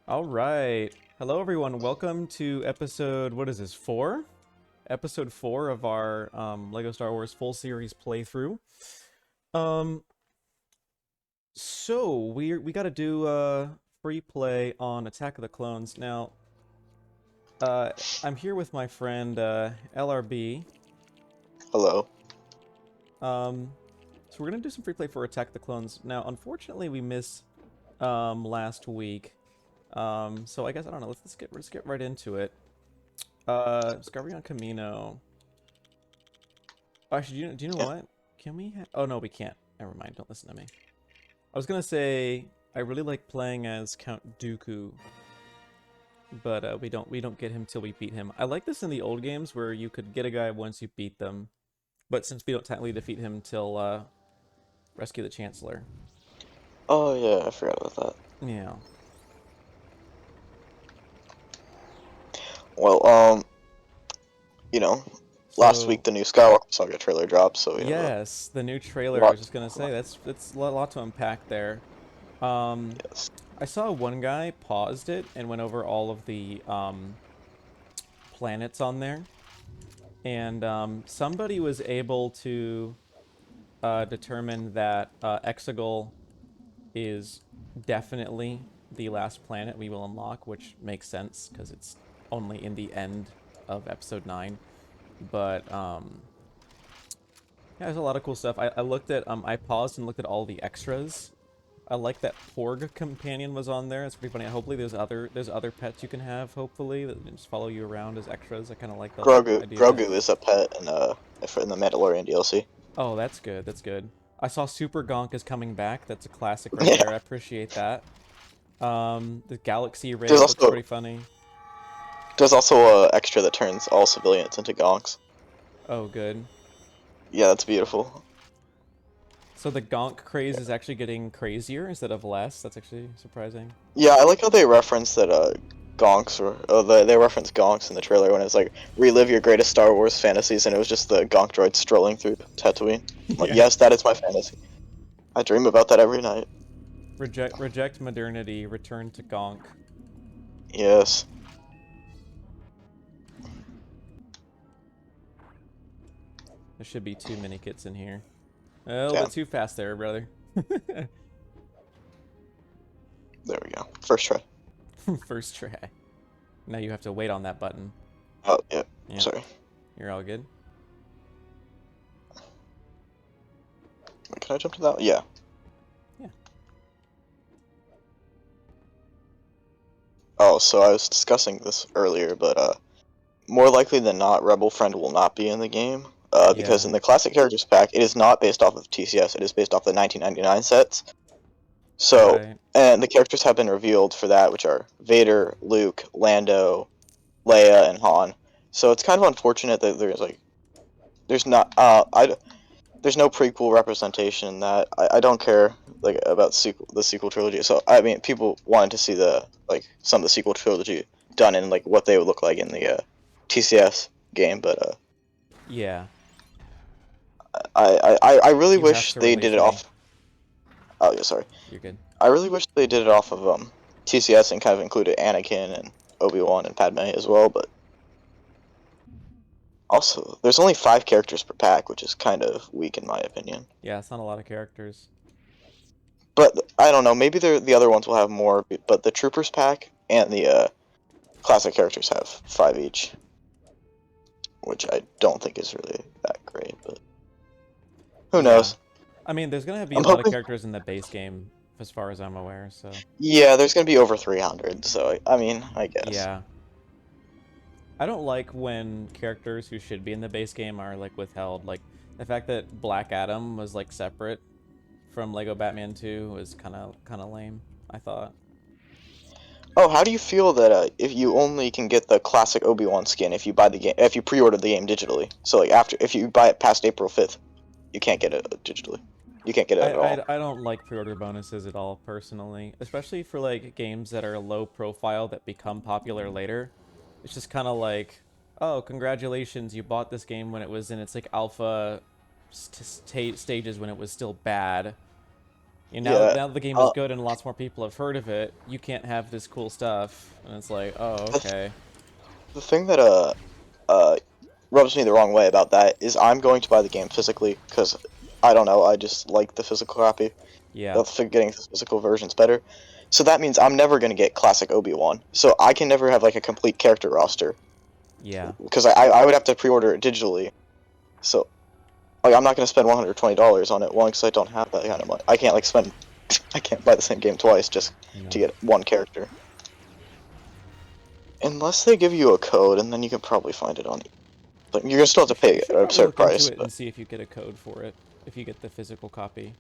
All right. Hello, everyone. Welcome to episode, what is this, 4? Episode 4 of our Lego Star Wars full series playthrough. Um, we got to do free play on Attack of the Clones. Now, I'm here with my friend LRB. Hello. So we're gonna do some free play for Attack of the Clones. Now, unfortunately, we missed last week. So I guess I don't know. Let's get right into it. Discovery on Camino. Oh, actually, do you know Yeah. what? Can we oh no, we can't. Never mind, don't listen to me. I was gonna say I really like playing as Count Dooku, but we don't get him till we beat him. I like this in the old games where you could get a guy once you beat them, but since we don't technically defeat him till rescue the Chancellor. Oh yeah, I forgot about that. Yeah. Well, you know, last week So the new Skywalker Saga trailer dropped, so we have a yes, the new trailer. I was lot. just gonna say that's a lot to unpack there. Um, Yes. I saw one guy paused it and went over all of the planets on there, and somebody was able to determine that Exegol is definitely the last planet we will unlock, which makes sense because it's only in the end of episode 9. But yeah, there's a lot of cool stuff. I looked at I paused and looked at all the extras. I like that Porg companion was on there. It's pretty funny. Hopefully there's other pets you can have, hopefully, that just follow you around as extras. I kind of like the idea of that. Grogu is a pet in the Mandalorian DLC. Oh, that's good. That's good. I saw Super Gonk is coming back. That's a classic right there. I Yeah. appreciate that. The Galaxy There's Raid looks also pretty funny. there's also a extra that turns all civilians into gonks. Oh, good. Yeah, that's beautiful. So the Gonk craze is actually getting crazier instead of less. That's actually surprising. Yeah, I like how they reference that gonks or they reference gonks in the trailer when it's like relive your greatest Star Wars fantasies, and it was just the gonk droid strolling through Tatooine. I'm like, Yeah. yes, that is my fantasy. I dream about that every night. Reject modernity. Return to Gonk. Yes. There should be 2 mini-kits in here. A little Yeah. bit too fast there, brother. There we go. First try. First try. Now you have to wait on that button. Oh, yeah. Yeah, Sorry. you're all good. Can I jump to that? Yeah. Yeah. Oh, so I was discussing this earlier, but more likely than not, Rebel Friend will not be in the game. Because Yeah. in the classic characters pack, it is not based off of TCS. It is based off the 1999 sets. So, Right. and the characters have been revealed for that, which are Vader, Luke, Lando, Leia, and Han. So it's kind of unfortunate that there's not there's no prequel representation in that. I don't care like about the sequel trilogy. So I mean, people wanted to see some of the sequel trilogy done in like what they would look like in the TCS game, but Yeah. I really You have wish to they did release it me. off. Oh yeah, sorry. You're good. I really wish they did it off of TCS and kind of included Anakin and Obi-Wan and Padme as well, but also there's only 5 characters per pack, which is kind of weak in my opinion. Yeah, it's not a lot of characters. But I don't know. Maybe the other ones will have more. But the Troopers pack and the classic characters have 5 each, which I don't think is really that great. But who Yeah. knows? I mean, there's gonna be a I'm lot of hoping. characters in the base game, as far as I'm aware, so... Yeah, there's gonna be over 300. So I mean, I guess. Yeah. I don't like when characters who should be in the base game are, like, withheld. Like, the fact that Black Adam was, like, separate from Lego Batman 2 was kind of lame, I thought. Oh, how do you feel that if you only can get the classic Obi-Wan skin if you buy the game if you pre-order the game digitally? So like after if you buy it past April 5th, you can't get it digitally. You can't get it I, at all. I, I don't like pre-order bonuses at all, personally. Especially for, like, games that are low profile that become popular later. It's just kind of like, oh, congratulations, you bought this game when it was in its, like, alpha stages when it was still bad. Now, Yeah. now the game is good and lots more people have heard of it. You can't have this cool stuff, and it's like, oh, okay. The thing that uh rubs me the wrong way about that is I'm going to buy the game physically because I don't know, I just like the physical copy. Yeah. Getting the physical version's better. So that means I'm never gonna get classic Obi-Wan. So I can never have like a complete character roster Yeah. because I would have to pre-order it digitally. So like I'm not gonna spend $120 on it. One, because I don't have that kind of money. I can't like spend. I can't buy the same game twice just to No. get one character. Unless they give you a code, and then you can probably find it on. Like, you're gonna still have to You pay should an probably absurd look into price, it but and see if you get a code for it. If you get the physical copy.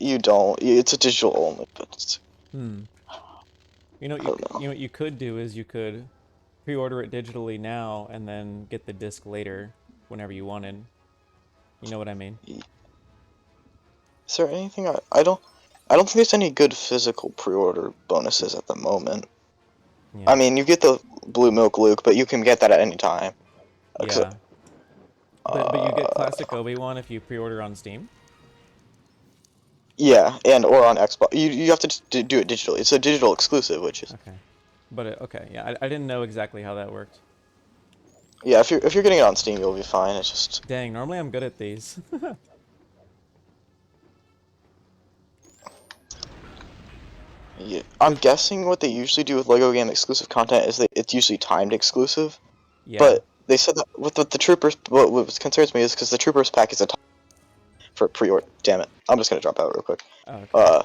you don't. It's a digital only, but it's, Hmm. I don't know. What you could do is you could pre-order it digitally now and then get the disc later whenever you wanted. You know what I mean? Is there anything I don't think there's any good physical pre-order bonuses at the moment. Yeah. I mean, you get the blue milk Luke, but you can get that at any time. Yeah. But you get Uh, classic Obi-Wan if you pre-order on Steam? yeah, and or on Xbox. You have to do it digitally. It's a digital exclusive, which is Okay. But okay, yeah, I didn't know exactly how that worked. yeah. If you're getting it on Steam, you'll be fine. It's just Dang, normally I'm good at these. yeah. I'm 'Cause guessing what they usually do with Lego game exclusive content is that it's usually timed exclusive. yeah. But they said that with the Troopers, what concerns me is because the Troopers pack is a time for pre-order. Damn it! I'm just gonna drop out real quick. Oh, okay. Uh,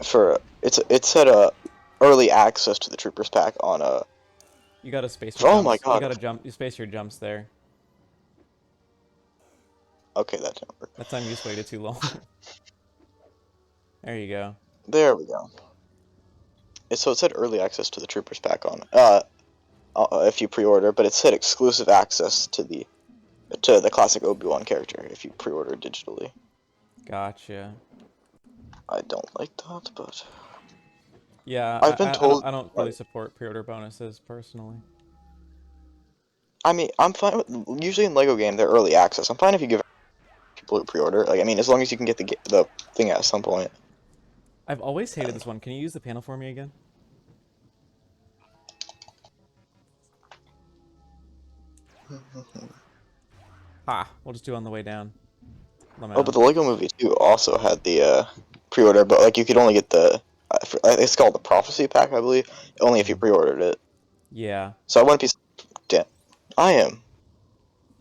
for it said early access to the Troopers pack on You gotta space your oh my jumps. You god. gotta jump. You space your jumps there. Okay, that didn't work. That time you just waited too long. There you go. There we go. So it said early access to the Troopers pack on if you pre-order, but it said exclusive access to the classic Obi-Wan character if you pre-order digitally. Gotcha. I don't like that, but Yeah, I've been told. I don't really support pre-order bonuses personally. I mean, I'm fine with usually in Lego game they're early access. I'm fine if you give people who pre-order. Like, I mean, as long as you can get the thing at some point. I've always hated this one. Can you use the panel for me again? Ha! We'll just do it on the way down. Oh, but Lmao. the Lego Movie 2 also had the pre-order, but like you could only get the it's called the Prophecy Pack, I believe, only if you pre-ordered it. Yeah. So I wouldn't be. Damn, I am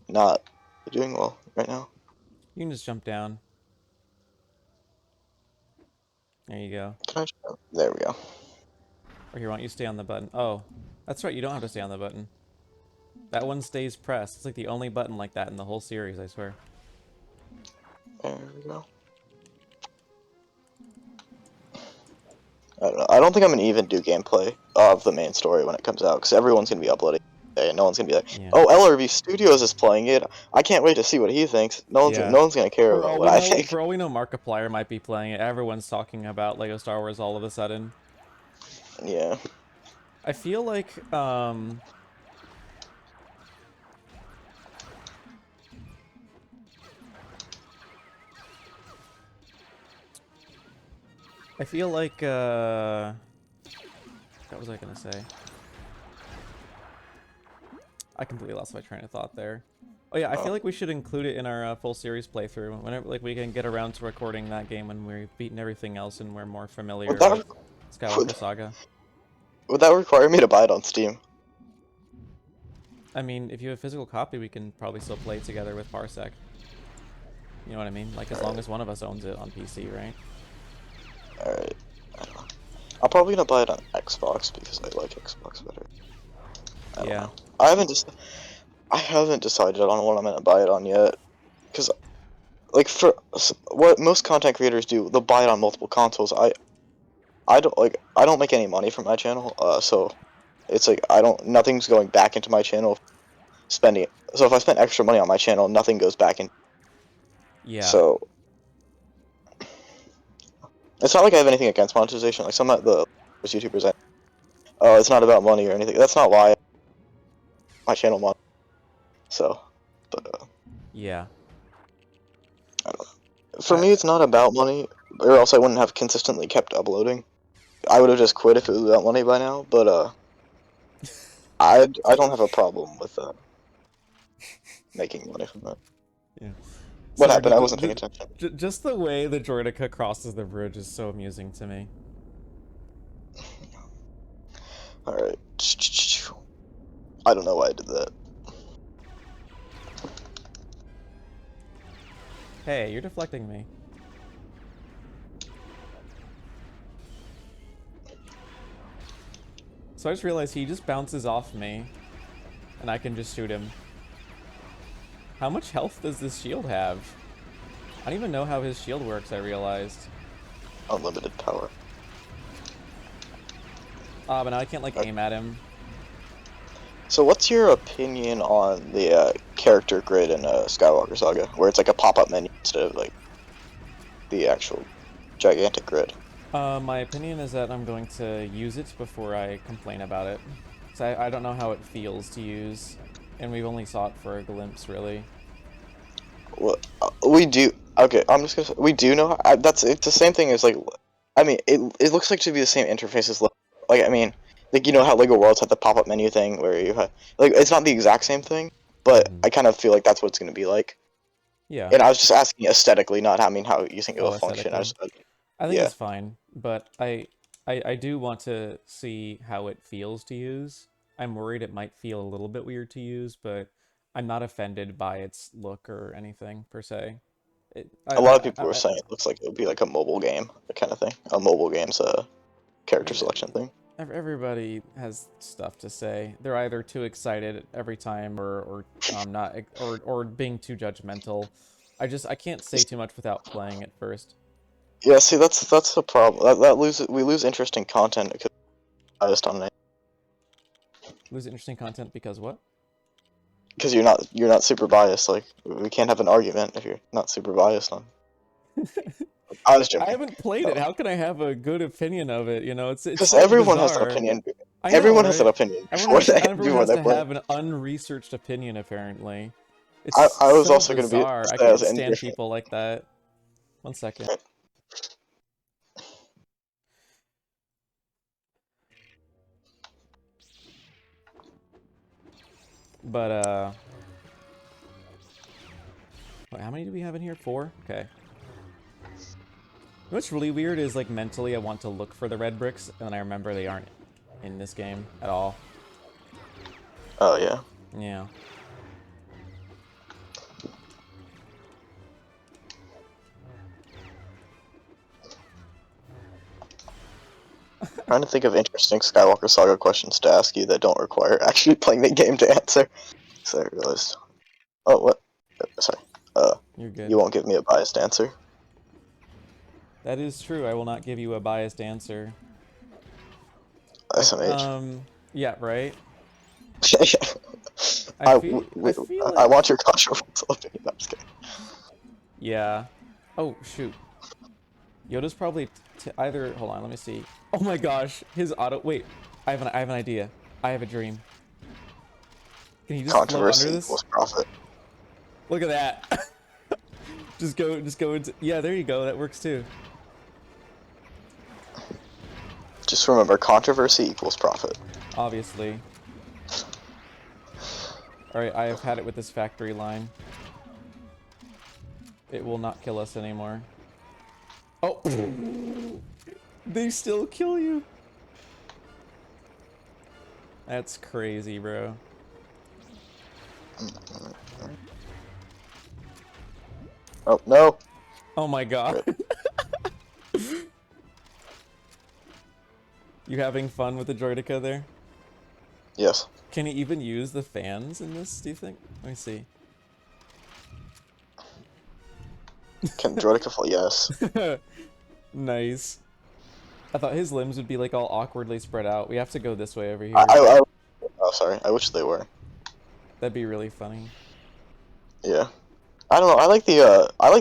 not doing well right now. You can just jump down. There you go. There we go. Or here, why don't you stay on the button? Oh, that's right. You don't have to stay on the button. That one stays pressed. It's like the only button like that in the whole series, I swear. There we go. I don't know. I don't think I'm gonna even do gameplay of the main story when it comes out, because everyone's gonna be uploading it, and no one's gonna be like, Yeah. "Oh, LRV Studios is playing it. I can't wait to see what he thinks." Yeah. No one's gonna care about what I think. For all we know, Markiplier might be playing it. Everyone's talking about Lego Star Wars all of a sudden. Yeah. I feel like, what was I gonna say? I completely lost my train of thought there. Oh yeah, I feel like we should include it in our full series playthrough. Whenever, like, we can get around to recording that game when we've beaten everything else and we're more familiar Would that with Skywalker Saga. would that require me to buy it on Steam? I mean, if you have a physical copy, we can probably still play it together with Parsec. You know what I mean? Like, as long as one of us owns it on PC, right? Alright. I'm probably gonna buy it on Xbox because I like Xbox better. I don't know. I haven't decided on what I'm gonna buy it on yet, because like for what most content creators do, they'll buy it on multiple consoles. I don't make any money from my channel, so it's like nothing's going back into my channel spending it. So if I spend extra money on my channel, nothing goes back in. Yeah. So it's not like I have anything against monetization. Like some of the YouTubers, it's not about money or anything. That's not why my channel money. So, but yeah. I don't know. For me, it's not about money, or else I wouldn't have consistently kept uploading. I would have just quit if it was about money by now. But I don't have a problem with making money from that. Yeah. What Sorry, happened? I wasn't paying attention. just the way the Droideka crosses the bridge is so amusing to me. All right. I don't know why I did that. Hey, you're deflecting me. So I just realized he just bounces off me, and I can just shoot him. How much health does this shield have? I don't even know how his shield works, I realized. Unlimited power. Ah, but now I can't, like, aim at him. So what's your opinion on the character grid in Skywalker Saga, where it's like a pop-up menu instead of like the actual gigantic grid? My opinion is that I'm going to use it before I complain about it. So I don't know how it feels to use, and we've only saw it for a glimpse, really. Well, we do. Okay, I'm just gonna say, we do know. It's the same thing as like, I mean, it looks like to be the same interface as like I mean, like you know how Lego Worlds had the pop-up menu thing where you have like it's not the exact same thing, but I kind of feel like that's what it's gonna be like. Yeah. And I was just asking aesthetically, not I mean how you think it will function. Aesthetically. I think Yeah. it's fine, but I do want to see how it feels to use. I'm worried it might feel a little bit weird to use, but I'm not offended by its look or anything per se. A lot of people were saying it looks like it would be like a mobile game, kind of thing. A mobile game's character selection thing. Everybody has stuff to say. They're either too excited every time or not or being too judgmental. I can't say too much without playing it first. Yeah, see that's the problem. We lose interesting content because I just don't know. Lose interesting content because what? Because you're not super biased. Like we can't have an argument if you're not super biased on. I was I joking. haven't played No. it. How can I have a good opinion of it? You know, it's Because so everyone has an bizarre. opinion. I know, Everyone has an right? opinion before Everyone has they to play. have an unresearched opinion, apparently. It's I was so also going to be bizarre. I say I can't was stand indifferent. people like that. One second. But, wait, how many do we have in here? 4? Okay. What's really weird is, like, mentally I want to look for the red bricks, and then I remember they aren't in this game at all. Oh yeah. Yeah. Trying to think of interesting Skywalker Saga questions to ask you that don't require actually playing the game to answer. So I realized. Oh what? Sorry. You're good. You won't give me a biased answer. That is true. I will not give you a biased answer. SMH. Yeah, right? I, I feel I like... want your controversial opinion. I'm just kidding. Yeah. Oh, shoot. Yoda's probably either... Hold on, let me see. Oh my gosh, his auto... Wait, I have an idea. I have a dream. Can you just float under Controversy this? equals profit. Look at that. just go into... Yeah, there you go. That works too. Just remember, controversy equals profit. Obviously. Alright, I have had it with this factory line. It will not kill us anymore. Oh! They still kill you! That's crazy, bro. Oh, no! Oh my god. You having fun with the Droideka there? Yes. Can he even use the fans in this, do you think? Let me see. Can Droideka fall? Yes. Nice. I thought his limbs would be like all awkwardly spread out. We have to go this way over here. Oh, sorry. I wish they were. That'd be really funny. Yeah. I don't know. I like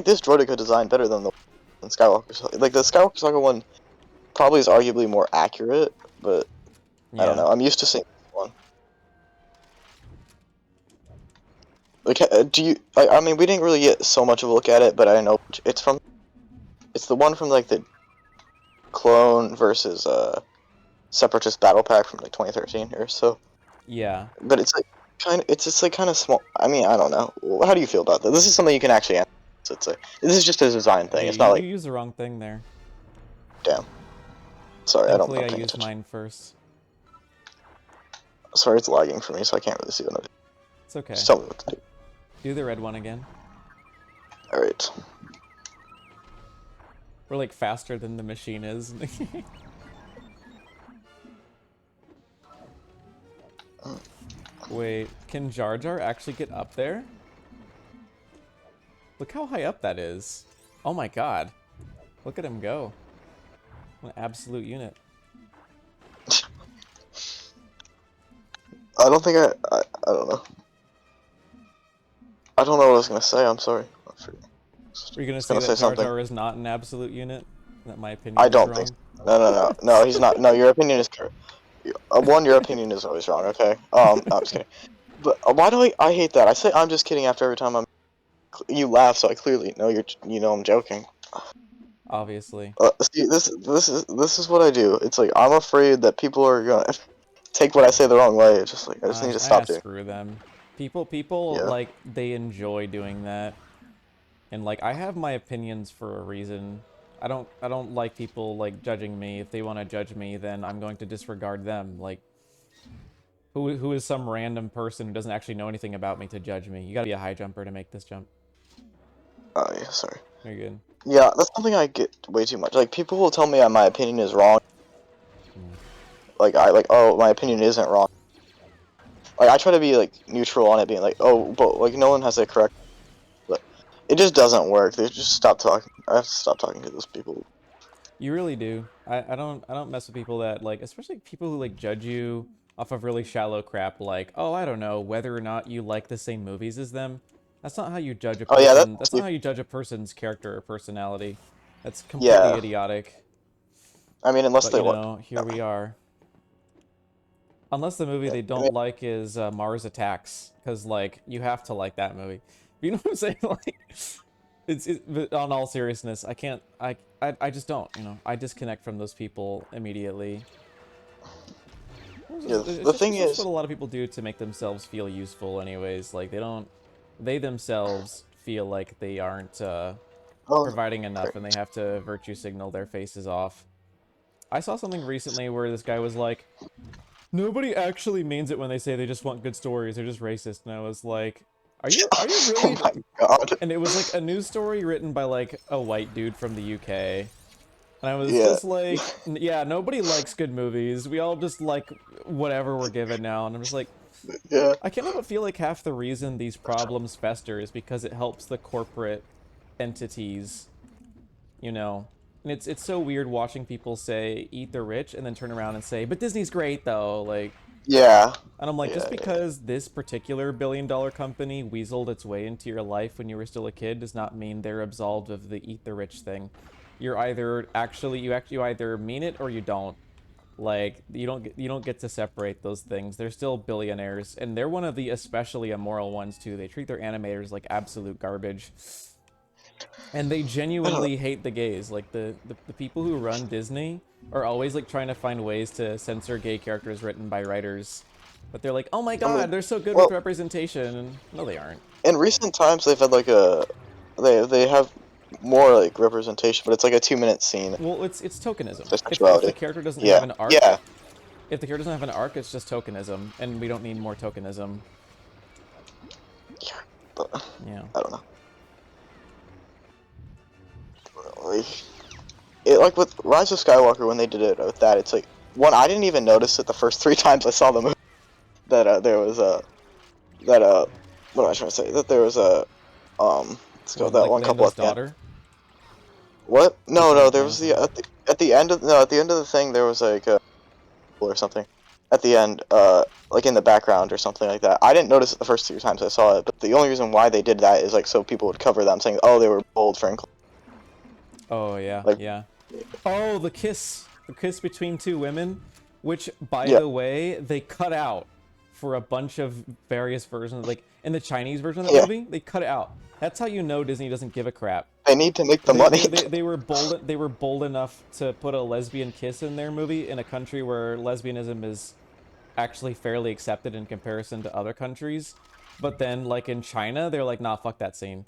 this Droideka design better than the Skywalker Saga. Like the Skywalker Saga one probably is arguably more accurate, but Yeah. I don't know. I'm used to seeing this one. Like, do you? I mean, we didn't really get so much of a look at it, but I know it's from. It's the one from like the clone versus separatist battle pack from like 2013 or so. Yeah. But it's like it's just like kind of small. I mean, I don't know. How do you feel about that? This is something you can actually answer. So it's like this is just a design thing. Hey, It's not you like used the wrong thing there. damn. Sorry, I don't. Thankfully, I'm I paying used attention. mine first. Sorry, it's lagging for me, so I can't really see what I'm doing. It's okay. Just tell me what to do. Do the red one again. All right. We're like faster than the machine is. Wait, can Jar Jar actually get up there? Look how high up that is. Oh my god. Look at him go. What an absolute unit. I don't think I don't know. I don't know what I was gonna say. I'm sorry. Were you I gonna was say gonna that say Jar something. Jar is not an absolute unit? That my I opinion is don't think wrong? so. No, he's not. No, your opinion is correct. One, your opinion is always wrong. Okay. No, I'm just kidding. But why do I hate that? I say I'm just kidding after every time you laugh, so I clearly know I'm joking. Obviously. See, this is what I do. It's like I'm afraid that people are gonna take what I say the wrong way. It's just like I just need to stop doing. Screw them. People Yeah. like they enjoy doing that, and like I have my opinions for a reason. I don't like people like judging me. If they want to judge me, then I'm going to disregard them. Like, who is some random person who doesn't actually know anything about me to judge me? You gotta be a high jumper to make this jump. Oh yeah, sorry. You're good. Yeah, that's something I get way too much. Like people will tell me my opinion is wrong. Hmm. Oh, my opinion isn't wrong. Like I try to be like neutral on it, being like, oh, but like no one has a correct. But it just doesn't work. They just stop talking. I have to stop talking to those people. You really do. I don't mess with people that like, especially people who like judge you off of really shallow crap like, oh, I don't know, whether or not you like the same movies as them. That's not how you judge a Oh yeah, person. That's not how you judge a person's character or personality. That's completely yeah. idiotic. I mean, unless But they you what? know, here we are. Unless the movie Yeah, they I mean, don't like is Mars Attacks, because like you have to like that movie. You know what I'm saying? Like, but on all seriousness, I can't. I just don't. You know, I disconnect from those people immediately. yeah. It's The just thing it's just is, what a lot of people do to make themselves feel useful, anyways. Like they themselves feel like they aren't oh, providing okay. enough, and they have to virtue signal their faces off. I saw something recently where this guy was like, nobody actually means it when they say they just want good stories. They're just racist. And I was like, are you Oh really? my god. And it was like a news story written by like a white dude from the UK. And I was Yeah, just like, yeah, nobody likes good movies. We all just like whatever we're given now. And I'm just like, yeah. I can't help but feel like half the reason these problems fester is because it helps the corporate entities, you know. And it's so weird watching people say eat the rich and then turn around and say, but Disney's great though. Like, Yeah. and I'm like, just Yeah. because this particular billion-dollar company weaseled its way into your life when you were still a kid does not mean they're absolved of the eat the rich thing. You're either actually you either mean it or you don't. Like you don't get to separate those things. They're still billionaires, and they're one of the especially immoral ones too. They treat their animators like absolute garbage. And they I don't know. genuinely hate the gays. Like the people who run Disney are always like trying to find ways to censor gay characters written by writers. But they're like, oh my I mean, god, they're so good with well, representation. And no, they aren't. in recent times they've had like they have more like representation, but it's like a 2 minute scene Well, it's tokenism. for If the sexuality. character doesn't have Yeah, an arc, yeah, if the character doesn't have an arc, it's just tokenism, and we don't need more tokenism. yeah. But, Yeah. I don't know. Like, it like with Rise of Skywalker when they did it with that, it's like one I didn't even notice it the first 3 times I saw the movie that there was a that what am I trying to say that there was a let's go What, that like one couple Lando's at the end. daughter? What? Which No, one? there was the at the end of no at the end of the thing there was like a or something at the end like in the background or something like that. I didn't notice it the first 2 times I saw it, but the only reason why they did that is like so people would cover them saying, oh, they were bold for Oh yeah, like yeah. Oh, the kiss between two women, which by yeah the way they cut out for a bunch of various versions. Like in the Chinese version of the Yeah, movie, they cut it out. That's how you know Disney doesn't give a crap. they need to make the They, money. they, they, they were bold. They were bold enough to put a lesbian kiss in their movie in a country where lesbianism is actually fairly accepted in comparison to other countries. But then, like in China, they're like, "Nah, fuck that scene."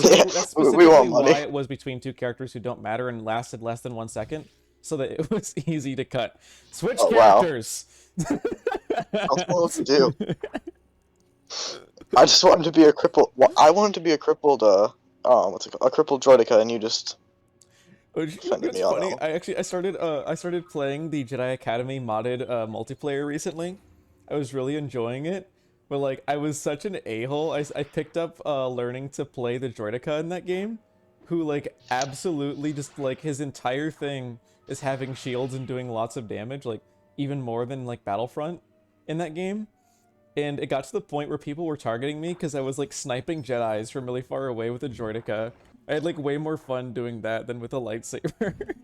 Yeah, That's we specifically want why money. it was between two characters who don't matter and lasted less than 1 second, so that it was easy to cut. Switch Oh wow, characters. I don't know what to do. I just want him to be a crippled. Well, I want him to be a crippled. What's it called? A crippled droideka, and you just Which, offended it's me on that funny. one. I started playing the Jedi Academy modded multiplayer recently. I was really enjoying it, but like I was such an a-hole. I picked up learning to play the Droideka in that game, who like absolutely just like his entire thing is having shields and doing lots of damage, like even more than like Battlefront in that game. And it got to the point where people were targeting me because I was like sniping Jedis from really far away with a Droideka. I had like way more fun doing that than with a lightsaber.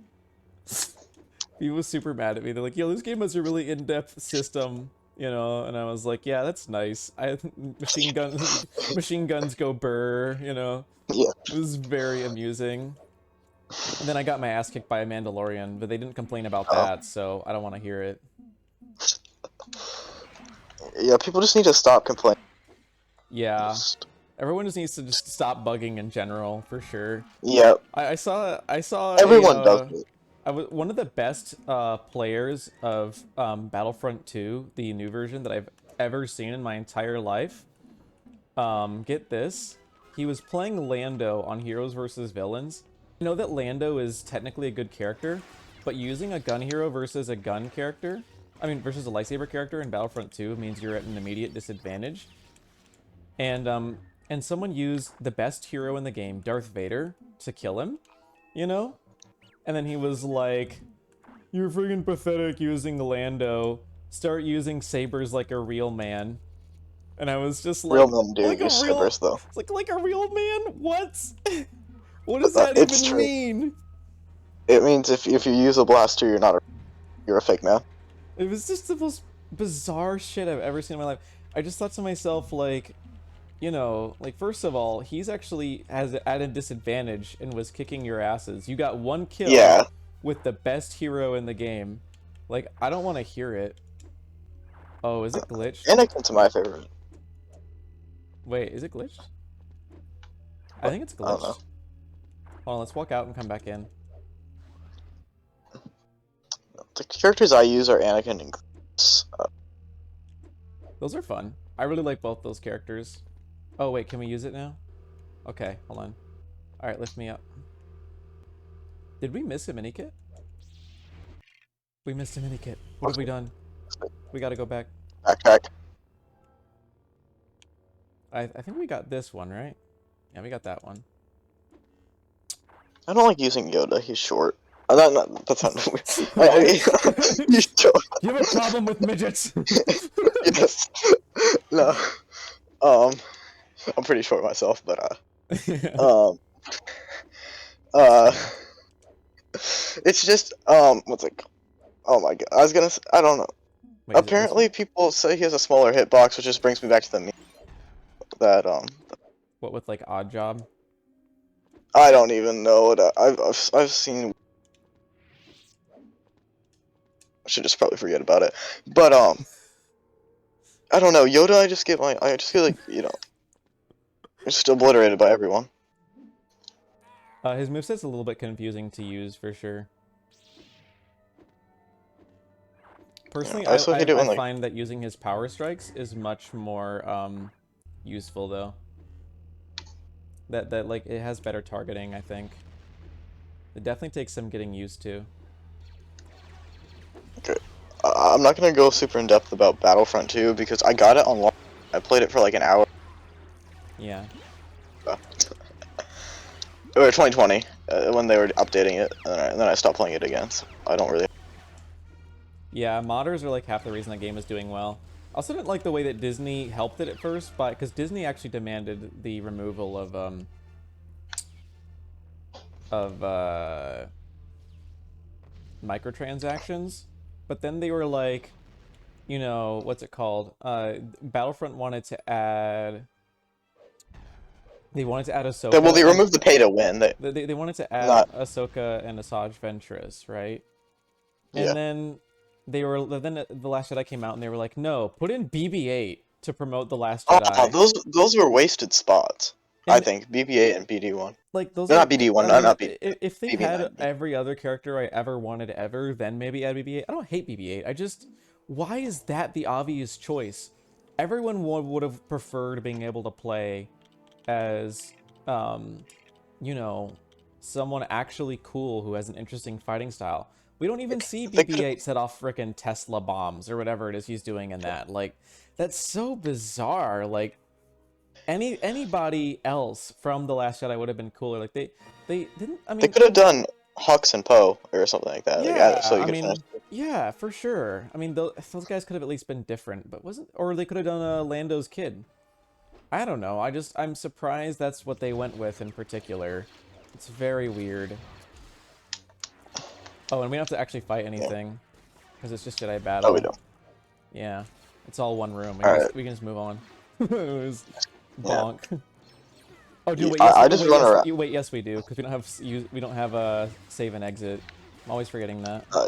He was super mad at me. They're like, "Yo, this game has a really in-depth system, you know." And I was like, "Yeah, that's nice. I machine guns, machine guns go burr, you know." Yeah, It was very amusing. And then I got my ass kicked by a Mandalorian, but they didn't complain about oh, that, so I don't want to hear it. yeah. People just need to stop complaining. Yeah, Just, everyone just needs to just stop bugging in general, for sure. yeah, I saw a everyone does it. I was one of the best players of Battlefront 2, the new version that I've ever seen in my entire life. Get this. He was playing Lando on Heroes versus Villains. You know that Lando is technically a good character, but using a gun hero versus a gun character, I mean versus a lightsaber character in Battlefront 2 means you're at an immediate disadvantage. And someone used the best hero in the game, Darth Vader, to kill him, you know? And then he was like, "You're freaking pathetic using Lando. Start using sabers like a real man." And I was just Real like, men do like a use real, sabers, though. it's like a real man? What? What does that It's even true. mean? It means if you use a blaster, you're a fake man. It was just the most bizarre shit I've ever seen in my life. I just thought to myself, like, you know, like first of all, he's actually has at a disadvantage and was kicking your asses. You got one kill Yeah, with the best hero in the game. Like, I don't want to hear it. Oh, is it glitched? Anakin's my favorite. Wait, is it glitched? I But think it's I don't know. glitched. Hold on, let's walk out and come back in. The characters I use are Anakin and Chris. Those are fun. I really like both those characters. Oh, wait, can we use it now? Okay, hold on. Alright, lift me up. Did we miss a mini kit? We missed a mini kit. What have we done? We gotta go back. Backpack. I think we got this one, right? Yeah, we got that one. I don't like using Yoda. He's short. That's not. What? He's short. You have a problem with midgets? Yes. No. Um, I'm pretty short myself, but um, uh, it's just what's it? Oh my god, I don't know. Wait, is it this Apparently, one? people say he has a smaller hitbox, which just brings me back to the meme that What with like odd job? I don't even know what I've seen. I should just probably forget about it. But I don't know. Yoda, I just feel like just obliterated by everyone. His moveset's a little bit confusing to use for sure. Yeah, Personally, I still hate it I when like find that using his power strikes is much more useful though. That like it has better targeting, I think. It definitely takes some getting used to. okay. I'm not gonna go super in depth about Battlefront 2 because I got it on launch. I played it for like an hour. Yeah. Or 2020 when they were updating it, and then I stopped playing it again. So I don't really. Yeah, modders are like half the reason the game is doing well. I also didn't like the way that Disney helped it at first, but because Disney actually demanded the removal of microtransactions, but then they were like, you know, what's it called? Battlefront wanted to add. They wanted to add Well, Ahsoka they and removed the pay to win. they wanted to add Not Ahsoka and Asajj Ventress, right? yeah. And then the Last Jedi came out and they were like, no, put in BB-8 to promote the Last Oh, Jedi. those were wasted spots. I And think BB-8 and BD1. like those No, are, not BD1. I No, mean, not BD. if they had BB9. every other character I ever wanted ever, then maybe add BB-8. I don't hate BB-8. I just, why is that the obvious choice? Everyone would have preferred being able to play as, um, you know, someone actually cool who has an interesting fighting style. We don't even see They could BB-8 set off frickin' Tesla bombs or whatever it is he's doing in that. Like, that's so bizarre. Like, anybody else from The Last Jedi would have been cooler. Like, they didn't. I they mean, could have done Hux and Poe or something like that. Like so yeah. you I could finish. mean, yeah, for sure. I mean, those guys could have at least been different, but wasn't. Or they could have done Lando's kid. I don't know. I'm surprised that's what they went with in particular. It's very weird. Oh, and we don't have to actually fight Yeah. anything because it's just Jedi No, we battle. don't. Yeah, it's all one room. All right. We can just move on. It was Yeah. bonk. Oh, dude, wait. I just run around. Wait, yes, we do because we don't have a save and exit. I'm always forgetting that. Yeah.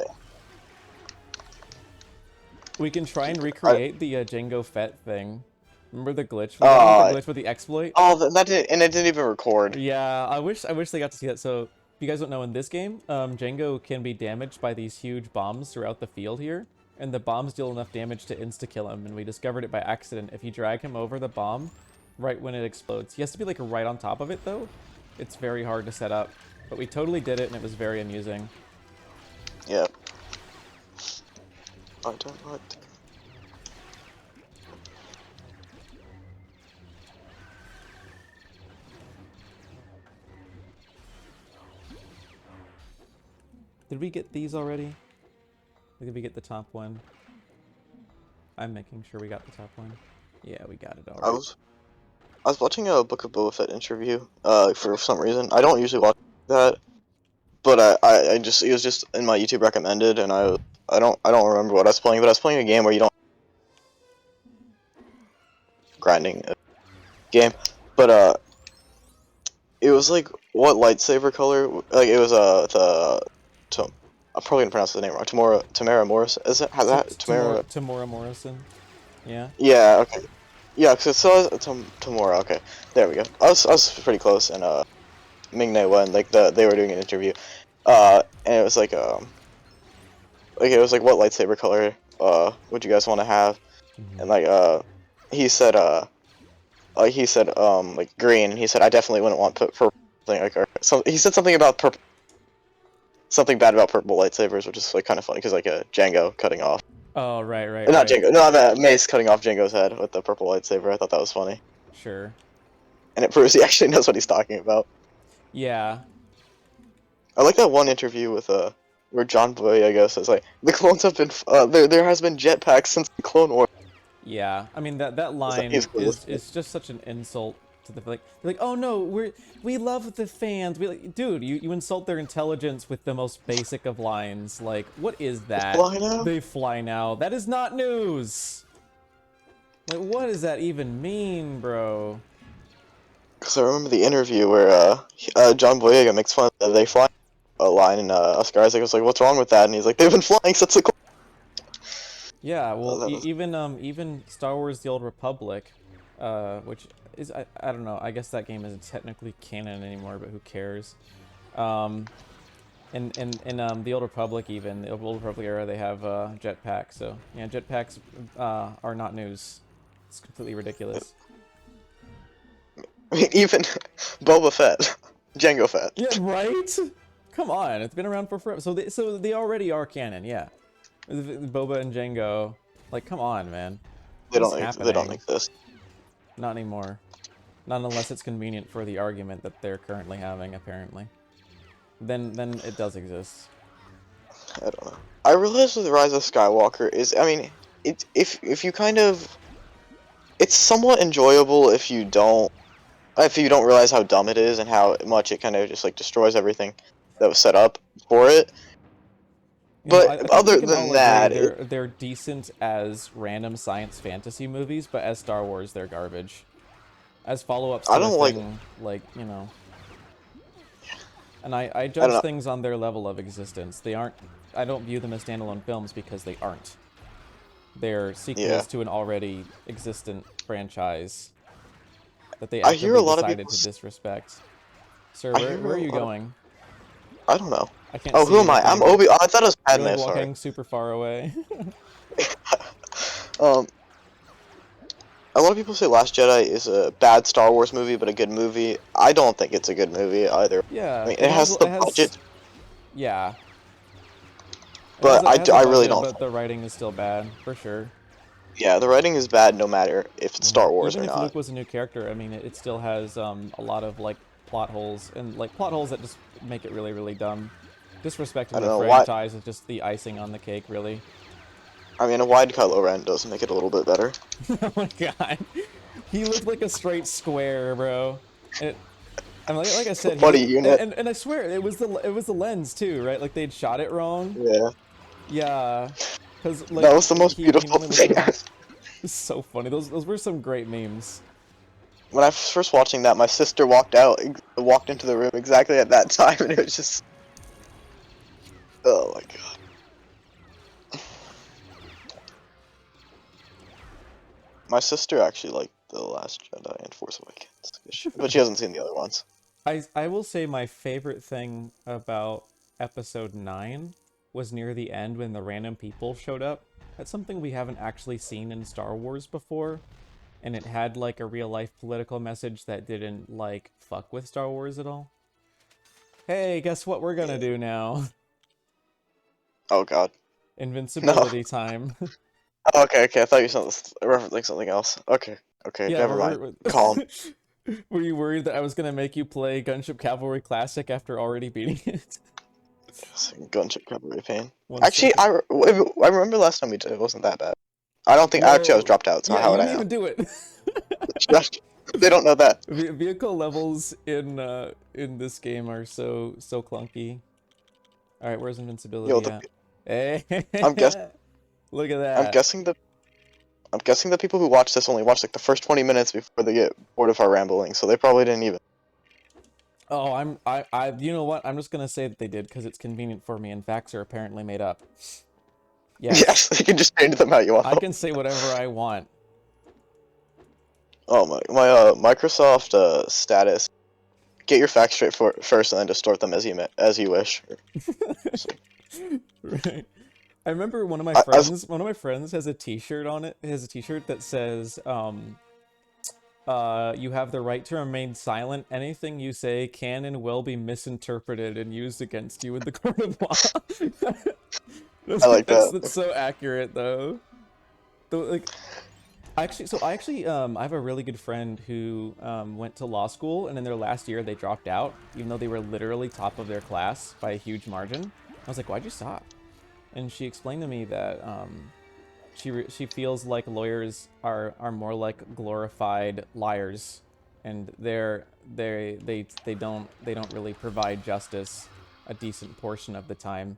We can try and I, recreate the Jango Fett thing. Remember the glitch? We got the glitch with the exploit. that did, and it didn't even record. Yeah, I wish they got to see that. So, if you guys don't know, in this game, Jango can be damaged by these huge bombs throughout the field here, and the bombs deal enough damage to insta-kill him, and we discovered it by accident. If you drag him over the bomb, right when it explodes. He has to be, like, right on top of it, though. It's very hard to set up, but we totally did it, and it was very amusing. Yeah. I don't like. Did we get these already? Or did we get the top one? I'm making sure we got the top one. Yeah, we got it already. I was watching a Book of Boba Fett interview. For some reason I don't usually watch that, but I just it was just in my YouTube recommended, and I don't remember what I was playing, but I was playing a game where you don't grinding game, but it was like what lightsaber color? Like it was I'm probably gonna pronounce the name wrong. Tamara Morris. Is it? Has that Tamara? Tamora Morrison. Yeah. Yeah. Okay. Yeah. Cause it saw Tamora. Okay. There we go. I was pretty close, and Ming-Na won. Like they were doing an interview, and it was like it was like what lightsaber color would you guys want to have? And like he said like green, and he said I definitely wouldn't want purple thing like or so he said something about purple, something bad about purple lightsabers, which is like kind of funny because like a Django cutting off. Oh, right, Not right. Django, no, Mace cutting off Django's head with the purple lightsaber. I thought that was funny, Sure. and it proves he actually knows what he's talking about. Yeah. I like that one interview with where John Boyega says like the clones have been there has been jetpacks since the Clone Wars. Yeah. I mean that line He's cool. is just such an insult to the like they're like, "Oh no, we love the fans." We like, dude, you insult their intelligence with the most basic of lines. Like, what is that? Fly now? They fly now. That is not news. Like, what does that even mean, bro? Because I remember the interview where John Boyega makes fun that they fly a line, and Oscar Isaac was like, "What's wrong with that?" And he's like, "They've been flying since the." Yeah, well, That was... even Star Wars: The Old Republic, which is I don't know. I guess that game isn't technically canon anymore, but who cares? In the Old Republic, even the Old Republic era, they have jetpacks. So yeah, jetpacks are not news. It's completely ridiculous. I mean, even Boba Fett, Jango Fett. Yeah, right. Come on, it's been around for forever. So they already are canon. Yeah, Boba and Jango. Like, come on, man. They What's don't. They don't exist. Not anymore. Not unless it's convenient for the argument that they're currently having, apparently. Then it does exist. I don't know. I realize with Rise of Skywalker is, I mean, if you kind of, it's somewhat enjoyable if you don't realize how dumb it is and how much it kind of just like destroys everything that was set up for it. You know, But I think we other can all than agree that, they're decent as random science fantasy movies, but as Star Wars, they're garbage. As follow-ups I to a don't like. thing, like, you know. And I I don't judge know. things on their level of existence. They aren't... I don't view them as standalone films because they aren't. They're Yeah, sequels to an already existent franchise that they I hear a actively lot of decided people. to disrespect. Sir, I hear where are a you lot of. going? I don't know. I can't Oh, see who am I? I'm anything. Obi. Oh, I thought it was You're like Padme. Sorry. walking super far away. Um, a lot of people say Last Jedi is a bad Star Wars movie, but a good movie. I don't think it's a good movie either. I Yeah, mean, it has the it has budget, yeah. but It has a I really budget, don't. but the writing is still bad, for sure. Yeah, the writing is bad no matter if it's Star Wars Even or if not. Luke was a new character, I mean, it still has a lot of like plot holes and like plot holes that just make it really, really dumb. I Disrespecting don't the know why. franchise is just the icing on the cake, really. I mean, a wide Kylo Ren does make it a little bit better. Oh my god, he looked like a straight square, bro. And I'm like I said, he Funny looked, unit. and I swear it was the lens too, right? Like they'd shot it wrong. Yeah, Yeah, because that like was the most he beautiful normally looks thing. really. It's so funny. Those were some great memes. When I was first watching that, my sister walked into the room exactly at that time, and it was just, oh my god. My sister actually liked The Last Jedi and Force Awakens, but she hasn't seen the other ones. I will say my favorite thing about episode 9 was near the end when the random people showed up. That's something we haven't actually seen in Star Wars before, and it had like a real life political message that didn't like fuck with Star Wars at all. Hey, guess what we're gonna do now? Oh god. No. Invincibility time. Oh, okay, okay. I thought you were referencing something else. Okay, okay. Yeah, Never mind. Calm. were you worried that I was gonna make you play Gunship Cavalry Classic after already beating it? Gunship Cavalry Pain. One Actually, second. I remember last time we did it wasn't that bad. I don't think actually I was No. dropped out, so Yeah, how you would I didn't know? even do it. They don't know that. Vehicle levels in this game are so clunky. All right, where's Yo, invincibility at? Hey, I'm guess look at I'm that. guessing the I'm guessing the people who watch this only watch like the first 20 minutes before they get bored of our rambling, so they probably didn't even. Oh, you know what? I'm just gonna say that they did because it's convenient for me, and facts are apparently made up. Yes, Yes, you can just change them how you want. I can say whatever I want. Oh my Microsoft status. Get your facts straight first, and then distort them as you wish. So, Right. I remember I've one of my friends has a t-shirt on it. Has a t-shirt that says, you have the right to remain silent. Anything you say can and will be misinterpreted and used against you in the court of law. I like that. That's so accurate though. Like I actually I have a really good friend who went to law school, and in their last year they dropped out even though they were literally top of their class by a huge margin. I was like, "Why'd you stop?" And she explained to me that she feels like lawyers are more like glorified liars, and they don't really provide justice a decent portion of the time.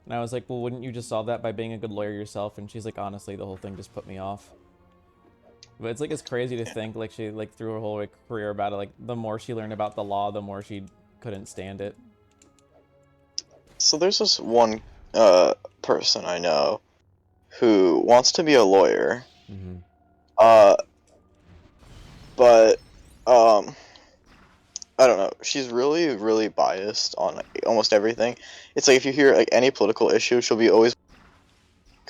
And I was like, well, wouldn't you just solve that by being a good lawyer yourself? And she's like, honestly, the whole thing just put me off. But it's like it's crazy to think like she like through her whole like, career about it. Like the more she learned about the law, the more she couldn't stand it. So there's this one person I know who wants to be a lawyer. Mm-hmm. Uh, but um, I don't know. She's really, really biased on like, almost everything. It's like if you hear like any political issue, she'll be always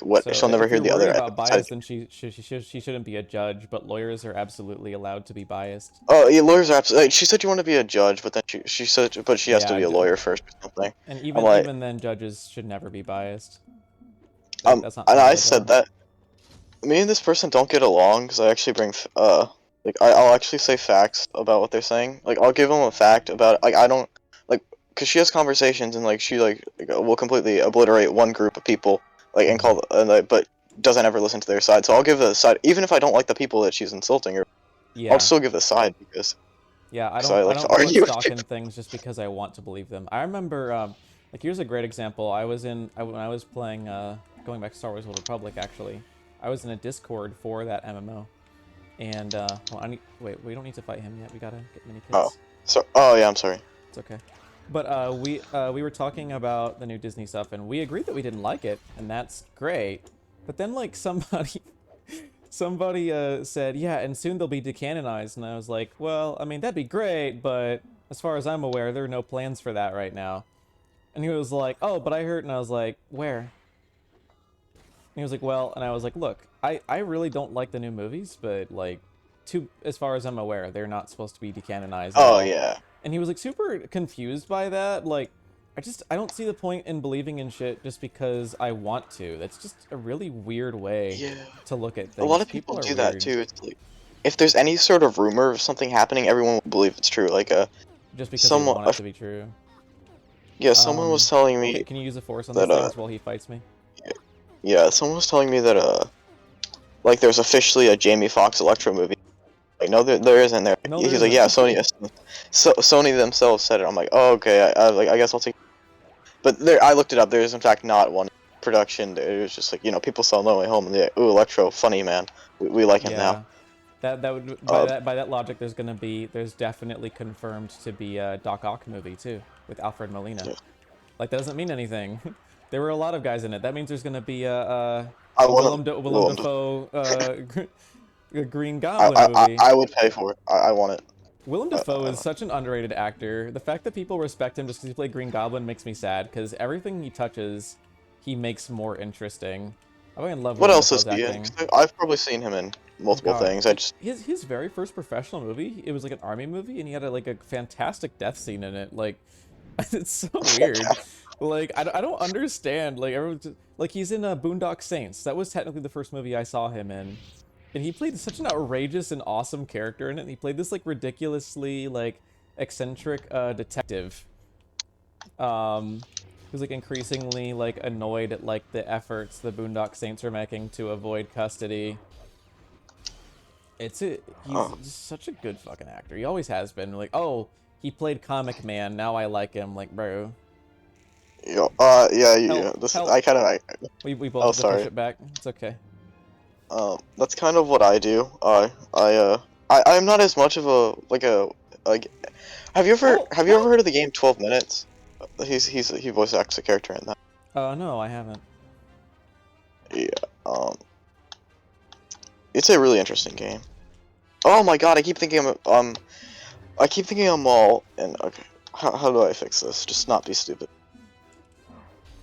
what So she'll never if hear you're the worried other about side. bias, then she shouldn't be a judge. But lawyers are absolutely allowed to be biased. Oh, yeah, lawyers are absolutely. Like, she said you want to be a judge, but then she said, but she has to Yeah, be a lawyer first or something. and I'm like, even then, judges should never be biased. Like that's not and part of I the said job. that me and this person don't get along because I actually bring like I'll actually say facts about what they're saying. Like I'll give them a fact about like I don't like because she has conversations and like she will completely obliterate one group of people like and Mhm. call but doesn't ever listen to their side. So I'll give the side even if I don't like the people that she's insulting or I'll Yeah. still give the side because Yeah, I I like to don't put argue with stock people. in things just because I want to believe them. I remember Like, here's a great example. When I was playing, going back to Star Wars Old Republic, actually, I was in a Discord for that MMO. And, well, wait, we don't need to fight him yet. We gotta get mini Oh, kits. oh yeah, I'm sorry. It's okay. But, we were talking about the new Disney stuff, and we agreed that we didn't like it, and that's great. But then, like, somebody said, yeah, and soon they'll be decanonized, and I was like, well, I mean, that'd be great, but as far as I'm aware, there are no plans for that right now. And he was like, oh, but I heard, and I was like, where? And he was like, well, and I was like, look, I really don't like the new movies, but, like, as far as I'm aware, they're not supposed to be decanonized at Oh all. yeah. And he was, like, super confused by that. Like, I don't see the point in believing in shit just because I want to. That's just a really weird way Yeah. to look at A lot things. of people People are do that weird. too. It's like if there's any sort of rumor of something happening, everyone will believe it's true. Like Just because they someone, want it to be true. yeah, someone was telling me Can you use a force on these that things while he fights me? yeah, someone was telling me that like there's officially a Jamie Foxx Electro movie. Like no, there isn't there. No, there He's like, isn't. yeah, Sony themselves said it. I'm like, oh okay, I guess I'll take. But there, I looked it up. There is in fact not one production. It was just like people saw No Way Home and they're like, ooh, Electro, funny man. We like him now. That would Uh, by that logic, there's definitely confirmed to be a Doc Ock movie too with Alfred Molina. Yeah. Like that doesn't mean anything. There were a lot of guys in it. That means there's gonna be a I Willem want Dafoe Green Goblin movie. I would pay for it. I want it. Willem Dafoe is such an underrated actor. The fact that people respect him just because he played Green Goblin makes me sad, because everything he touches, he makes more interesting. I fucking love What Willem else is Dafoe's he in? acting. 'Cause I've probably seen him in multiple God, things. I just his very first professional movie, it was like an army movie, and he had like a fantastic death scene in it. Like, it's so weird. Like, I don't understand. Like, everyone's just, like, he's in Boondock Saints. That was technically the first movie I saw him in. And he played such an outrageous and awesome character in it. And he played this, like, ridiculously, like, eccentric detective. Who's, like, increasingly, like, annoyed at, like, the efforts the Boondock Saints are making to avoid custody. He's just such a good fucking actor. He always has been. Like, oh, he played Comic Man. Now I like him. Like, bro. yeah. Help. I kind of. We both have to sorry. push it back. It's okay. That's kind of what I do. I'm not as much of a like. Have you ever heard of the game 12 Minutes? He voice acts a character in that. No, I haven't. Yeah. It's a really interesting game. Oh my god, I keep thinking I'm all and okay. How do I fix this? Just not be stupid.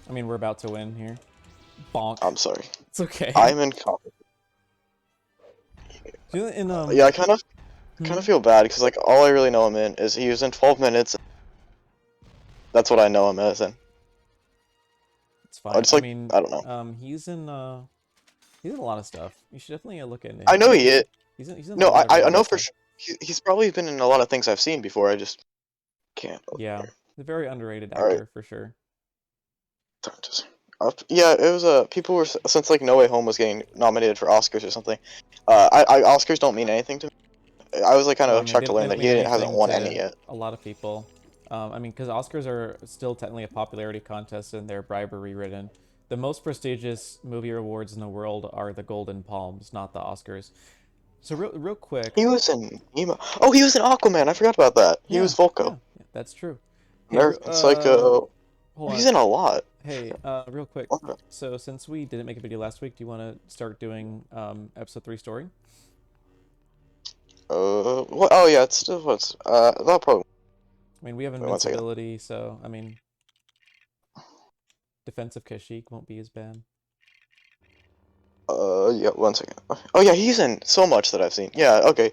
I mean, we're about to win here. Bonk. I'm sorry. It's okay. I'm in comp. Yeah, I kind of feel bad because like all I really know him in is he was in 12 Minutes. That's what I know him as in. It's fine. It's like, I mean, I don't know. he's in a lot of stuff. You should definitely look into him. I know he is. He's in No, a lot of I really know good for stuff. sure. He's probably been in a lot of things I've seen before. I just can't. Yeah, he's a very underrated All right. actor for sure. Yeah, it was people were since like No Way Home was getting nominated for Oscars or something. Oscars don't mean anything to me. I was like kind Well, I of mean, shocked they to don't learn that mean he hasn't anything won to any yet. a lot of people. I mean, because Oscars are still technically a popularity contest and they're bribery ridden. The most prestigious movie awards in the world are the Golden Palms, not the Oscars. So real quick. He was in Nemo. Oh, he was in Aquaman. I forgot about that. He was Volko. Yeah, that's true. Hey, It's like he's in a lot. Hey, real quick. Okay. So since we didn't make a video last week, do you want to start doing episode 3 story? What? Oh yeah, it's still what's that'll probably. I mean, we have Wait, 1 second. invincibility, so I mean, defensive Kashyyyk won't be as bad. Yeah, 1 second. Oh yeah, he's in so much that I've seen. Yeah, okay.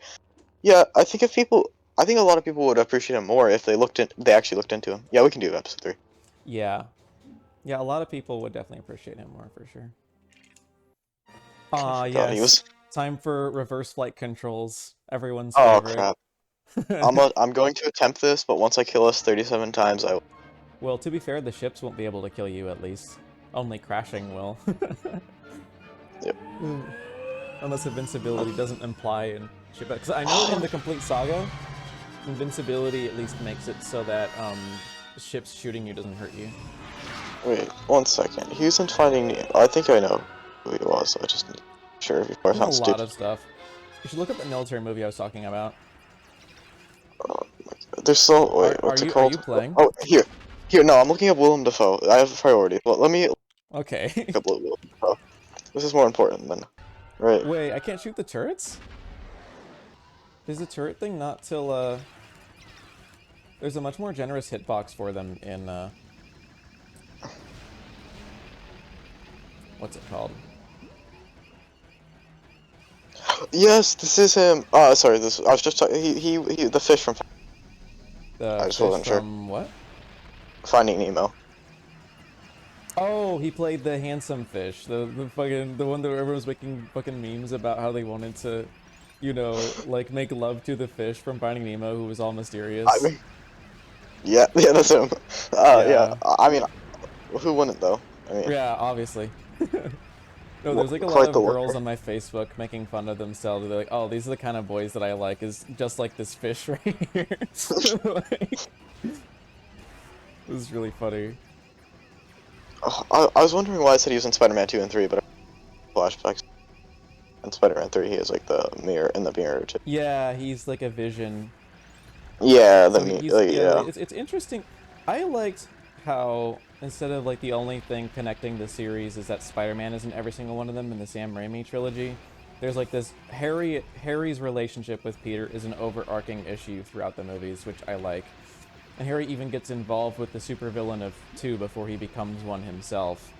Yeah, I think a lot of people would appreciate him more if they actually looked into him. Yeah, we can do episode 3. Yeah, a lot of people would definitely appreciate him more for sure. Ah, yes. He was... Time for reverse flight controls. Everyone's Oh favorite. crap! I'm going to attempt this, but once I kill us 37 times, I. Well, to be fair, the ships won't be able to kill you at least. Only crashing will. Yep. Unless invincibility doesn't imply in ship. Because I know in the complete saga, invincibility at least makes it so that ships shooting you doesn't hurt you. Wait, 1 second. He was in Finding Nemo. I think I know who he was. I just need sure before I He's in a sound lot stupid. of stuff. You should look up that military movie I was talking about. There's so wait, Are what's it you called? playing? Oh, here. No, I'm looking up Willem Dafoe. I have a priority. Well, let me look Okay. up Willem Dafoe. This is more important than right. Wait, I can't shoot the turrets? Is the turret thing not till there's a much more generous hitbox for them in what's it called? Yes, this is him. Sorry. This I was just talking. He. The fish from. The I just fish wasn't sure. from what? Finding Nemo. Oh, he played the handsome fish. The one that everyone was making fucking memes about how they wanted to, you know, like make love to the fish from Finding Nemo who was all I mysterious. mean, yeah, that's him. Yeah. Yeah. I mean, who wouldn't though? I mean, Yeah, obviously. No, there's like a lot quite the of girls looker. on my Facebook making fun of themselves. They're like, "Oh, these are the kind of boys that I like. Is just like this fish right here." Like, it was really funny. I was wondering why I said he was in Spider-Man 2 and 3, but flashbacks. In Spider-Man 3, he has like the mirror in the mirror too. Yeah, he's like a vision. Yeah, So he's like, yeah. yeah. It's interesting. I liked how instead of like the only thing connecting the series is that Spider-Man is in every single one of them in the Sam Raimi trilogy. There's like this Harry's relationship with Peter is an overarching issue throughout the movies, which I like. And Harry even gets involved with the supervillain of 2 before he becomes one himself.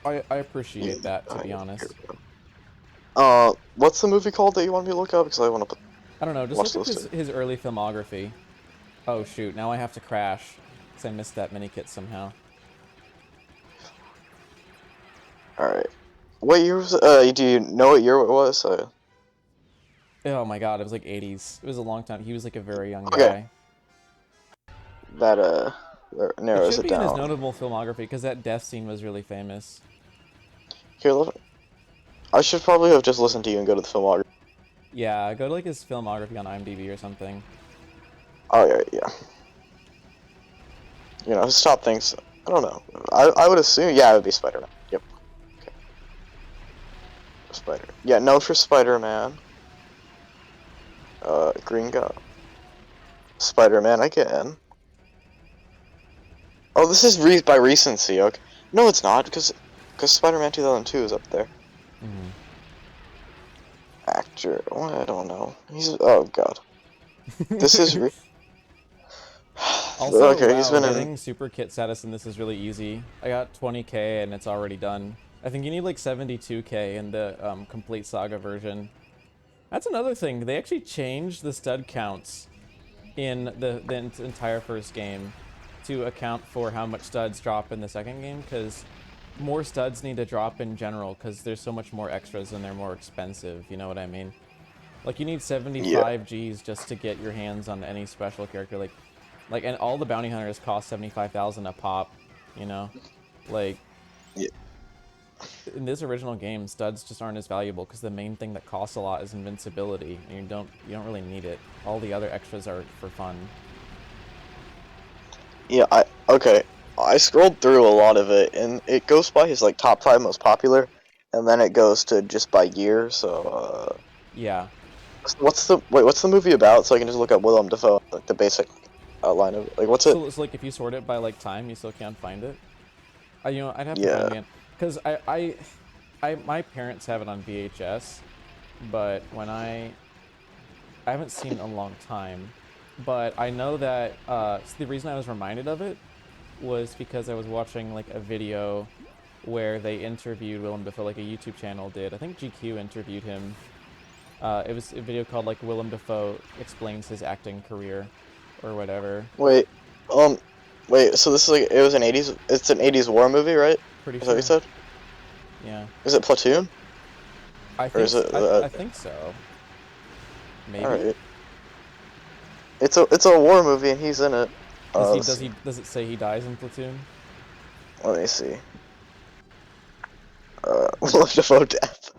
I Yeah. appreciate that, to be Here honest. we go. What's the movie called that you want me to look up? Because I want to I don't know, just watch look up those two. his early filmography. Oh shoot, now I have to crash. Because I missed that mini kit somehow. Alright. What year was it? Do you know what year it was? Oh my god, it was like 80s. It was a long time. He was like a very young Okay. guy. That, It narrows should it be in his down. notable filmography, because that death scene was really famous. Here, I should probably have just listened to you and go to the filmography. Yeah, go to like his filmography on IMDb or something. Oh, yeah. You know, his top things. I don't know. I would assume, yeah, it would be Spider-Man. Yep. Okay. Spider. Yeah, known for Spider-Man. Green Goblin. Spider-Man again. Oh, this is by recency. Okay. No, it's not because Spider-Man 2002 is up there. Mm-hmm. Actor. Well, I don't know. He's oh god. This is Also, okay. He's wow, been in. getting super kit status in this is really easy. I got 20k and it's already done. I think you need like 72k in the complete saga version. That's another thing. They actually changed the stud counts in the entire first game to account for how much studs drop in the second game, because more studs need to drop in general because there's so much more extras and they're more expensive, you know what I mean? Like you need Yeah. 75 Gs just to get your hands on any special character, and all the bounty hunters cost 75,000 a pop, you know? Like Yeah. in this original game, studs just aren't as valuable because the main thing that costs a lot is invincibility, and you don't really need it. All the other extras are for fun. Yeah. Okay. I scrolled through a lot of it, and it goes by his like top 5 most popular, and then it goes to just by year. So Yeah. what's the movie about? So I can just look up Willem Dafoe, like the basic outline of it. Like what's it? So it's like if you sort it by like time, you still can't find it. I'd have to find Yeah. it again because my parents have it on VHS, but I haven't seen it in a long time. But I know that so the reason I was reminded of it was because I was watching like a video where they interviewed Willem Dafoe, like a YouTube channel did. I think GQ interviewed him. It was a video called like Willem Dafoe explains his acting career, or whatever. Wait. Um. Wait. So this is like it was an 80s. It's an 80s war movie, right? Pretty Is that what you sure. said? Yeah. Is it Platoon? Or is it? I think so. All Maybe. right. It's a war movie and he's in it. Let's see. Does it say he dies in Platoon? Let me see. Willem Dafoe death.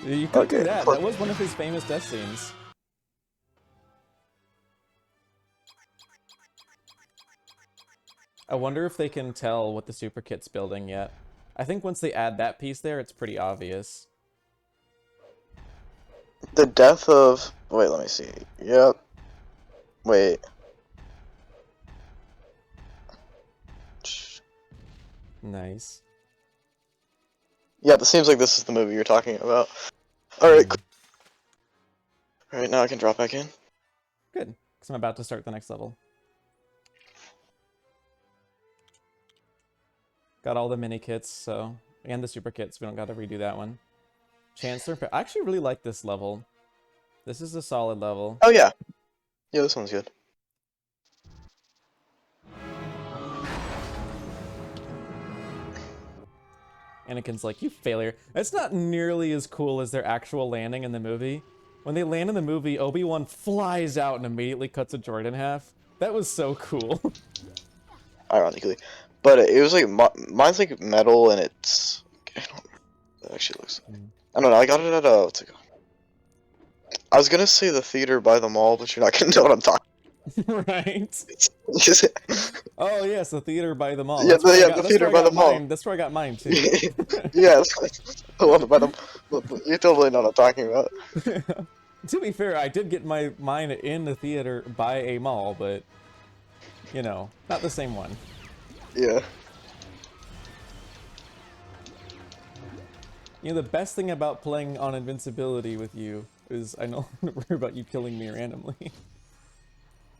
You could do Okay. that. That was one of his famous death scenes. I wonder if they can tell what the super kit's building yet. I think once they add that piece there, it's pretty obvious. The death of... Wait, let me see. Yep. Wait. Nice. Yeah, it seems like this is the movie you're talking about. Alright, Mm. Alright, now I can drop back in. Good, because I'm about to start the next level. Got all the mini kits, so... And the super kits, we don't gotta redo that one. Chancellor... I actually really like this level. This is a solid level. Oh, yeah. Yeah, this one's good. Anakin's like, you failure. It's not nearly as cool as their actual landing in the movie. When they land in the movie, Obi-Wan flies out and immediately cuts a droid in half. That was so cool. Ironically. But it was like, mine's like metal and it's... I don't remember what it actually looks like. I don't know, I got it at a... What's it called? I was gonna say the theater by the mall, but you're not gonna know what I'm talking Right? about. Oh, yes, the theater by the mall. Yeah, The theater by the mall. That's where I got mine, too. Yes, the one by the... You totally know what I'm talking about. To be fair, I did get mine in the theater by a mall, but, you know, not the same one. Yeah. You know, the best thing about playing on invincibility with you is I don't worry about you killing me randomly.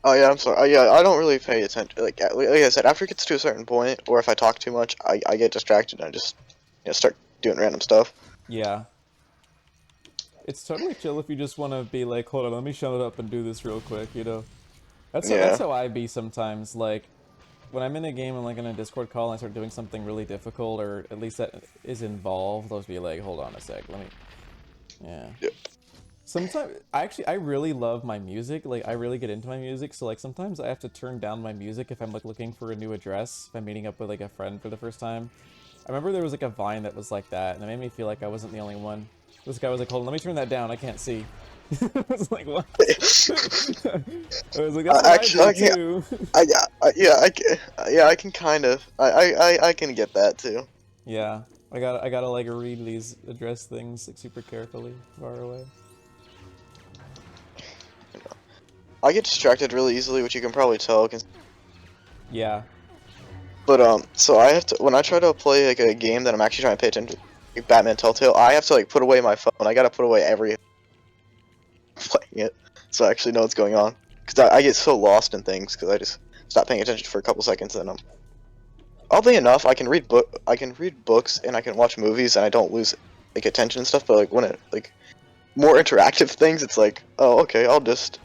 Oh yeah, I'm sorry. Yeah, I don't really pay attention. Like I said, after it gets to a certain point, or if I talk too much, I get distracted and I just start doing random stuff. Yeah. It's totally chill if you just want to be like, hold on, let me shut up and do this real quick, you know? That's how I be sometimes. Like, when I'm in a game and like in a Discord call and I start doing something really difficult, or at least that is involved, I'll just be like, hold on a sec, let me... Yeah. Yep. Sometimes, I really love my music, like, I really get into my music, so, like, sometimes I have to turn down my music if I'm, like, looking for a new address, if I'm meeting up with, like, a friend for the first time. I remember there was, like, a Vine that was like that, and it made me feel like I wasn't the only one. This guy was like, hold on, let me turn that down, I can't see. I was like, what? I was like, that's what Actually, I do, too. I can kind of, I can get that too. Yeah, I gotta, like, read these address things, like, super carefully, far away. I get distracted really easily, which you can probably tell. Yeah. But so I have to, when I try to play like a game that I'm actually trying to pay attention to, like Batman Telltale, I have to like put away my phone. I gotta put away every playing it, so I actually know what's going on. Cause I get so lost in things because I just stop paying attention for a couple seconds, and oddly enough, I can read books and I can watch movies, and I don't lose like attention and stuff. But like when it like more interactive things, it's like, oh okay, I'll just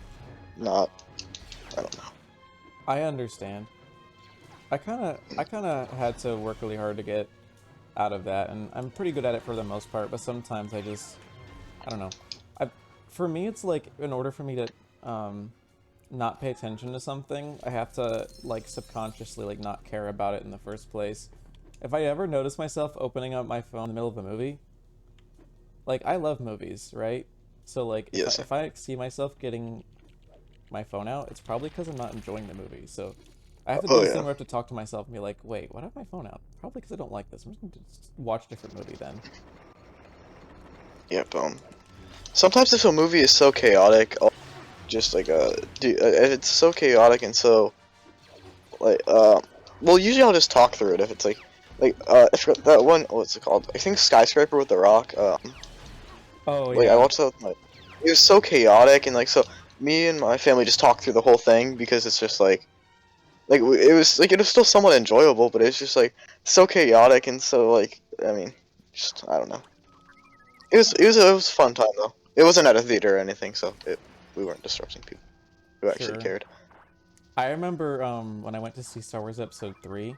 not. I don't know. I understand. I kind of had to work really hard to get out of that, and I'm pretty good at it for the most part, but sometimes I don't know. For me, it's like, in order for me to, not pay attention to something, I have to, like, subconsciously, like, not care about it in the first place. If I ever notice myself opening up my phone in the middle of a movie, like, I love movies, right? So, like, Yes. if I see myself getting my phone out, it's probably because I'm not enjoying the movie, so I have to do this thing where I have to talk to myself and be like, wait, why do I have my phone out? Probably because I don't like this. I'm just going to watch a different movie then. Yep. Sometimes if a movie is so chaotic, I'll just like it's so chaotic and so like well usually I'll just talk through it if it's like I forgot that one. What's it called? I think Skyscraper with The Rock. Oh Like yeah. I watched that with my. It was so chaotic and like so me and my family just talked through the whole thing because it's just like it was still somewhat enjoyable, but it's just like so chaotic and so like I mean just I don't know. It was a fun time though. It wasn't at a theater or anything, so we weren't disrupting people who actually Sure. cared. I remember when I went to see Star Wars Episode 3,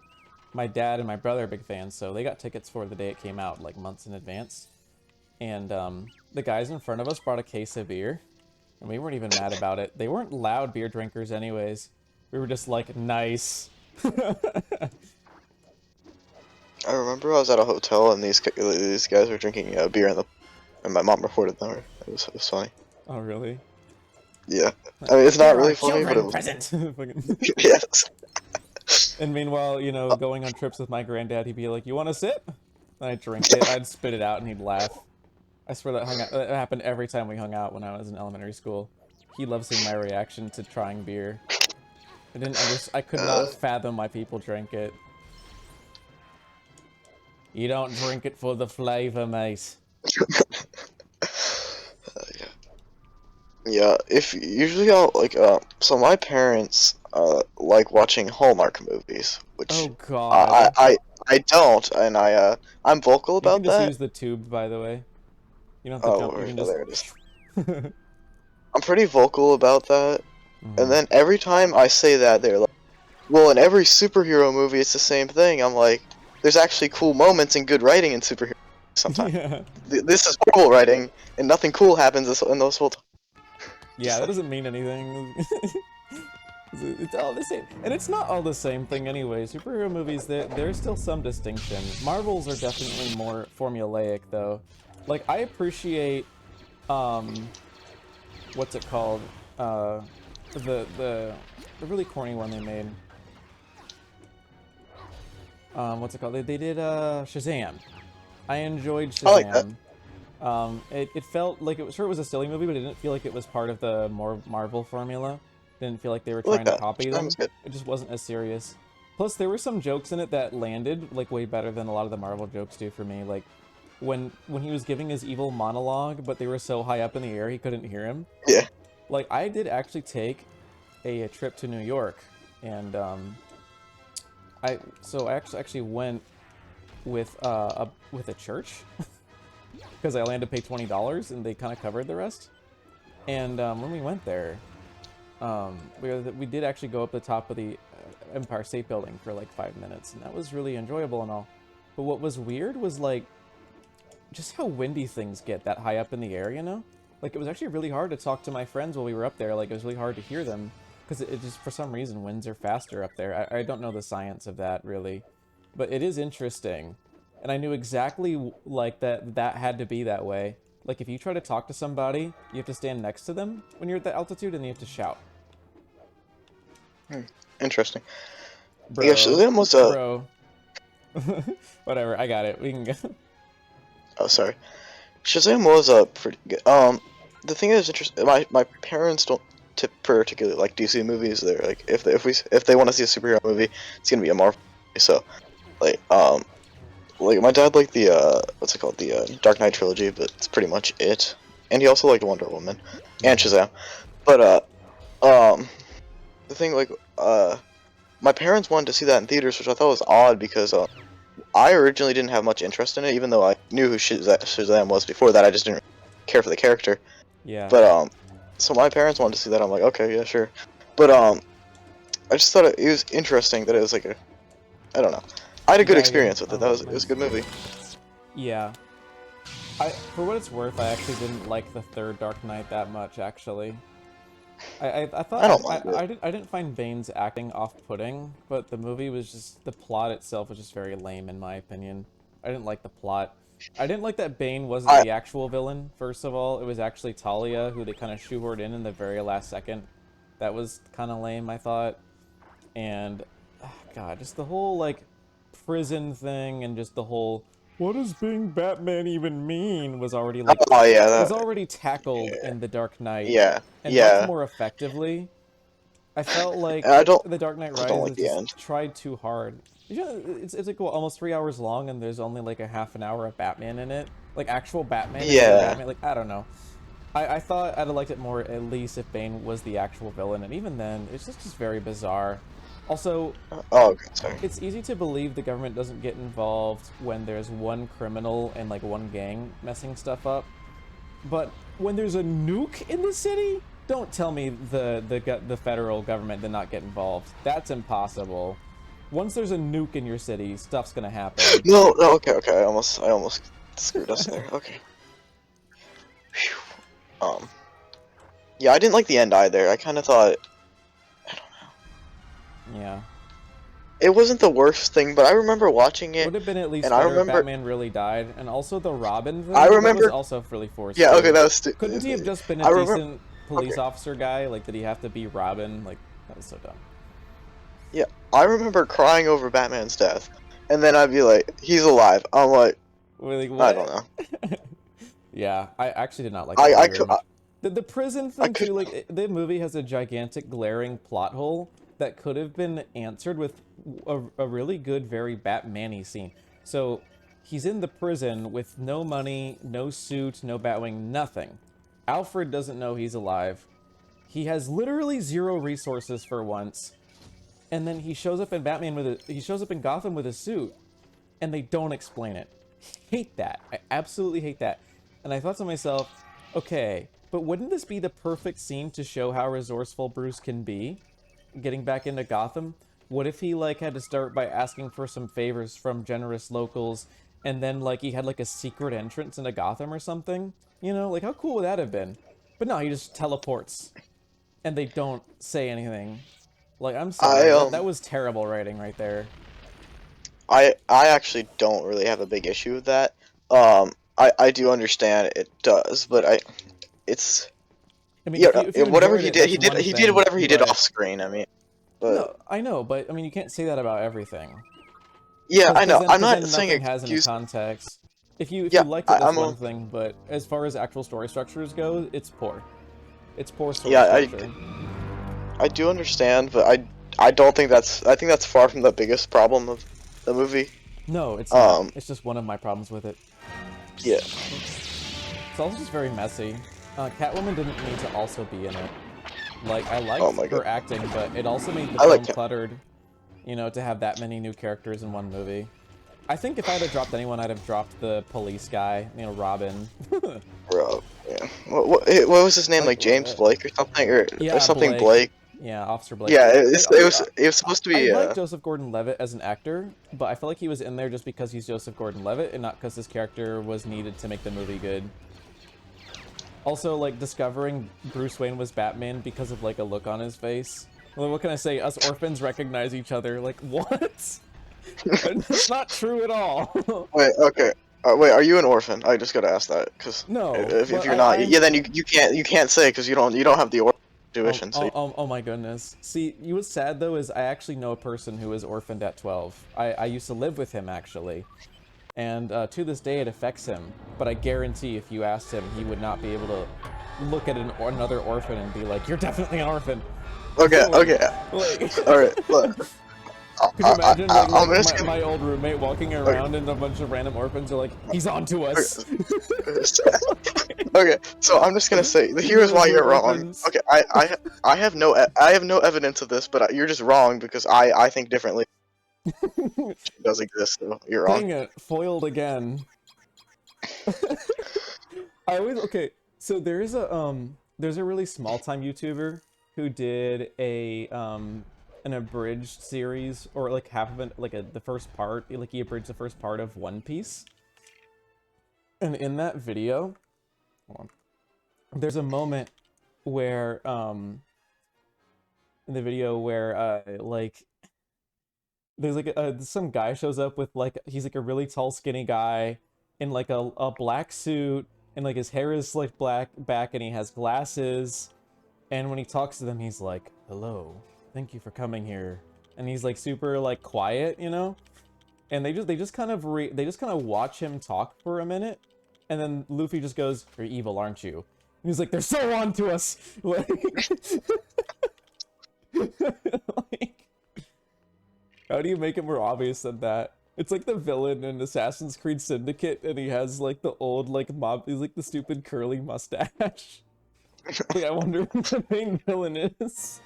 my dad and my brother are big fans, so they got tickets for the day it came out, like months in advance. And the guys in front of us brought a case of beer, and we weren't even mad about it. They weren't loud beer drinkers anyways. We were just like, nice. I remember I was at a hotel and these guys were drinking beer and my mom reported them. It was funny. Oh, really? Yeah. I mean, it's not Here are really funny, but it children was. present. Yes. And meanwhile, you know, going on trips with my granddad, he'd be like, "You want to sip?" And I'd drink it. I'd spit it out, and he'd laugh. I swear that happened every time we hung out when I was in elementary school. He loved seeing my reaction to trying beer. I could Uh, not fathom why people drank it. You don't drink it for the flavor, mate. yeah. Yeah, if usually I'll like so my parents like watching Hallmark movies, Oh which I God. I I, I don't, and I'm vocal You can about just that. use the tube, by the way. You don't have to Oh jump. You Lord, can oh just. there it is. I'm pretty vocal about that, and Mhm. then every time I say that, they're like, "Well, in every superhero movie, it's the same thing." I'm like, "There's actually cool moments and good writing in superhero sometimes. Yeah. This is horrible writing, and nothing cool happens in those whole time." Yeah, Just that like, doesn't mean anything. It's all the same, and it's not all the same thing anyway. Superhero movies, there's still some distinction. Marvels are definitely more formulaic, though. Like I appreciate, um, what's it called? The the really corny one they made. What's it called? They did Shazam. I enjoyed I like that. Shazam. It felt like it was a silly movie, but it didn't feel like it was part of the more Marvel formula. Didn't feel like they were I like trying to that. copy That was them. good. It just wasn't as serious. Plus, there were some jokes in it that landed like way better than a lot of the Marvel jokes do for me. Like when he was giving his evil monologue, but they were so high up in the air he couldn't hear him. Yeah. Like I did actually take a trip to New York, and I actually went with a church because I only had to pay $20 and they kind of covered the rest. And when we went there, we did actually go up the top of the Empire State Building for like 5 minutes, and that was really enjoyable and all. But what was weird was like just how windy things get that high up in the air, you know? Like it was actually really hard to talk to my friends while we were up there. Like it was really hard to hear them because it just for some reason winds are faster up there. I don't know the science of that really, but it is interesting. And I knew exactly like that had to be that way. Like if you try to talk to somebody, you have to stand next to them when you're at that altitude and you have to shout. Hmm. Interesting. Yeah, Bro. Shazam was a. Bro. Whatever, I got it. We can go. Oh, sorry. Shazam was a pretty good. The thing is interesting. My parents don't particularly like DC movies. They're like, if they want to see a superhero movie, it's gonna be a Marvel movie. So like like my dad liked the what's it called, the Dark Knight trilogy, but it's pretty much it. And he also liked Wonder Woman and Mhm. Shazam. But um the thing, like, my parents wanted to see that in theaters, which I thought was odd because I originally didn't have much interest in it, even though I knew who Shazam was before that. I just didn't care for the character. Yeah. But so my parents wanted to see that. I'm like, okay, yeah, sure. But I just thought it was interesting that it was like a, I don't know. I had a You good gotta get him. experience with it. Oh, It was a nice. good movie. Yeah. For what it's worth, I actually didn't like the third Dark Knight that much, actually. I thought I don't mind it. I didn't find Bane's acting off-putting, but the movie was just the plot itself was just very lame in my opinion. I didn't like the plot. I didn't like that Bane wasn't I the actual villain. First of all, it was actually Talia who they kind of shoehorned in the very last second. That was kind of lame, I thought. And God, just the whole like prison thing and just the whole what does being Batman even mean oh yeah, was already tackled in The Dark Knight yeah, and much yeah. more effectively. I felt And like I don't The Dark Knight also don't like Rises the just end. tried too hard. You know, it's like well, almost 3 hours long, and there's only like a half an hour of Batman in it, like actual Batman instead of Yeah. Batman. Like I don't know. I thought I'd have liked it more at least if Bane was the actual villain, and even then, it's just very bizarre. Also, Oh, okay, sorry. it's easy to believe the government doesn't get involved when there's one criminal and like one gang messing stuff up. But when there's a nuke in the city, don't tell me the federal government did not get involved. That's impossible. Once there's a nuke in your city, stuff's gonna happen. No, no, okay, okay. I almost screwed us there. Okay. Phew. Yeah, I didn't like the end either. I kind of thought Yeah. it wasn't the worst thing, but I remember watching It it, would have been at and least better if Batman really died. And also the Robin I thing, that was remember, also really forced yeah, okay, too. that was Couldn't he have just been a I remember, decent okay, police officer guy? Like, did he have to be Robin? Like, that was so dumb. Yeah, I remember crying over Batman's death, and then I'd be like, he's alive. I'm like, We're like, I don't what? know. Yeah, I actually did not like that I movie very could, much. The prison I thing could. too, like the movie has a gigantic glaring plot hole that could have been answered with a really good, very Batman-y scene. So he's in the prison with no money, no suit, no Batwing, nothing. Alfred doesn't know he's alive. He has literally zero resources for once, and then he shows up in he shows up in Gotham with a suit, and they don't explain it. Hate that. I absolutely hate that. And I thought to myself, okay, but wouldn't this be the perfect scene to show how resourceful Bruce can be? Getting back into Gotham? What if he like had to start by asking for some favors from generous locals, and then like he had like a secret entrance into Gotham or something? You know, like how cool would that have been? But no, he just teleports, and they don't say anything. Like I'm I sorry, that was terrible writing right there. I actually don't really have a big issue with that. I do understand it does, but it's I mean, yeah, if you whatever enjoyed he it, did, that's one he did thing, whatever he did but off screen. I mean, but no, I know, but I mean, you can't say that about everything, yeah, I know. I'm because not then saying nothing has any excuse. context. If you Yeah, liked it, that's I'm one thing, but as far as actual story structures go, it's poor. It's poor story yeah, structure. I do understand, but I don't think I think that's far from the biggest problem of the movie. No, it's not. Um, It's just one of my problems with it. yeah. It's also just very messy. Catwoman didn't need to also be in it. Like, I Oh liked my god, her acting, but it also made the I like film Cat. cluttered, you know, to have that many new characters in one movie. I think if I had dropped anyone, I'd have dropped the police guy, you know, Robin. Bro, yeah. What was his name? Like, Like James Blake or something, or yeah, something Blake. Blake? Yeah, Officer Blake. Yeah, Like, okay, it was supposed to I be. like Joseph Gordon-Levitt as an actor, but I feel like he was in there just because he's Joseph Gordon-Levitt and not because his character was needed to make the movie good. Also, like, discovering Bruce Wayne was Batman because of, like, a look on his face. Well, what can I say? Us orphans recognize each other. Like, what? That's not true at all. Wait, okay. Wait, are you an orphan? I just gotta ask that, because No, if but you're not, I'm... yeah, then you can't say because you don't have the orphan Oh, tuition. So oh my goodness. See, what's sad though is I actually know a person who was orphaned at 12. I used to live with him actually. And to this day it affects him. But I guarantee if you asked him, he would not be able to look at another orphan and be like, "You're definitely an orphan." okay, like, okay, like all right. Look, could you imagine like, I'm like just my old roommate walking okay, around and a bunch of random orphans are like, "He's on to us." okay. So I'm just gonna say You here's guys why are you're wrong. orphans. Okay, I have I have no evidence of this, but you're just wrong because I think differently. It does exist, so you're wrong. Dang it, foiled again. I always okay. So there's a really small time YouTuber who did a an abridged series or like half of it like the first part like he abridged the first part of One Piece. And in that video, hold on, there's a moment where in the video where like there's like some guy shows up with like he's like a really tall skinny guy in like a black suit and like his hair is like black back and he has glasses and when he talks to them he's like, "Hello, thank you for coming here," and he's like super like quiet, you know, and they just kind of they just kind of watch him talk for a minute and then Luffy just goes, "You're evil, aren't you?" And he's like, "They're so on to us." Like, like how do you make it more obvious than that? It's like the villain in Assassin's Creed Syndicate, and he has like the old like mob. He's like the stupid curly mustache. Like I wonder who the main villain is.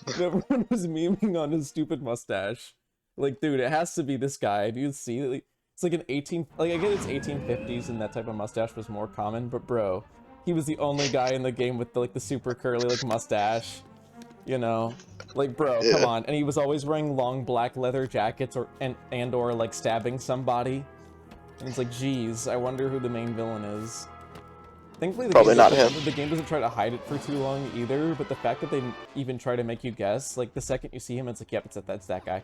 And everyone was memeing on his stupid mustache. Like, dude, it has to be this guy. Do you see? Like, it's like an 18. Like I get it's 1850s, and that type of mustache was more common. But bro, he was the only guy in the game with the, like the super curly like mustache. You know, like bro, come Yeah. on. And he was always wearing long black leather jackets or like stabbing somebody. And it's like, geez, I wonder who the main villain is. Thankfully, Probably not him. the game doesn't try to hide it for too long either. But the fact that they even try to make you guess, like the second you see him, it's like, yep, that's that guy.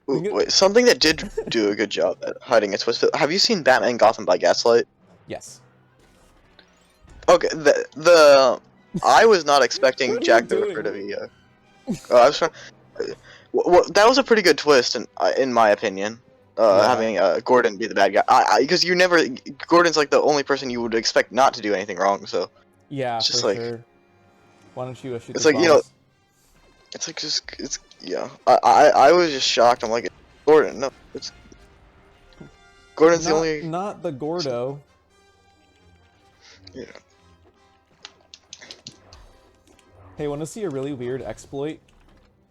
Ooh, wait, something that did do a good job at hiding its twist. Have you seen Batman Gotham by Gaslight? Yes. Okay, the I was not expecting What are you Jack the Ripper to doing? be. I was trying. Well, that was a pretty good twist, in my opinion. Yeah. Having Gordon be the bad guy. Because you never. Gordon's like the only person you would expect not to do anything wrong. So Yeah, it's for just like sure. Why don't you shoot it's those like bombs? it's like just it's yeah. I was just shocked. I'm like Gordon. No, it's Gordon's the only. Not the Gordo. Yeah. Hey, want to see a really weird exploit?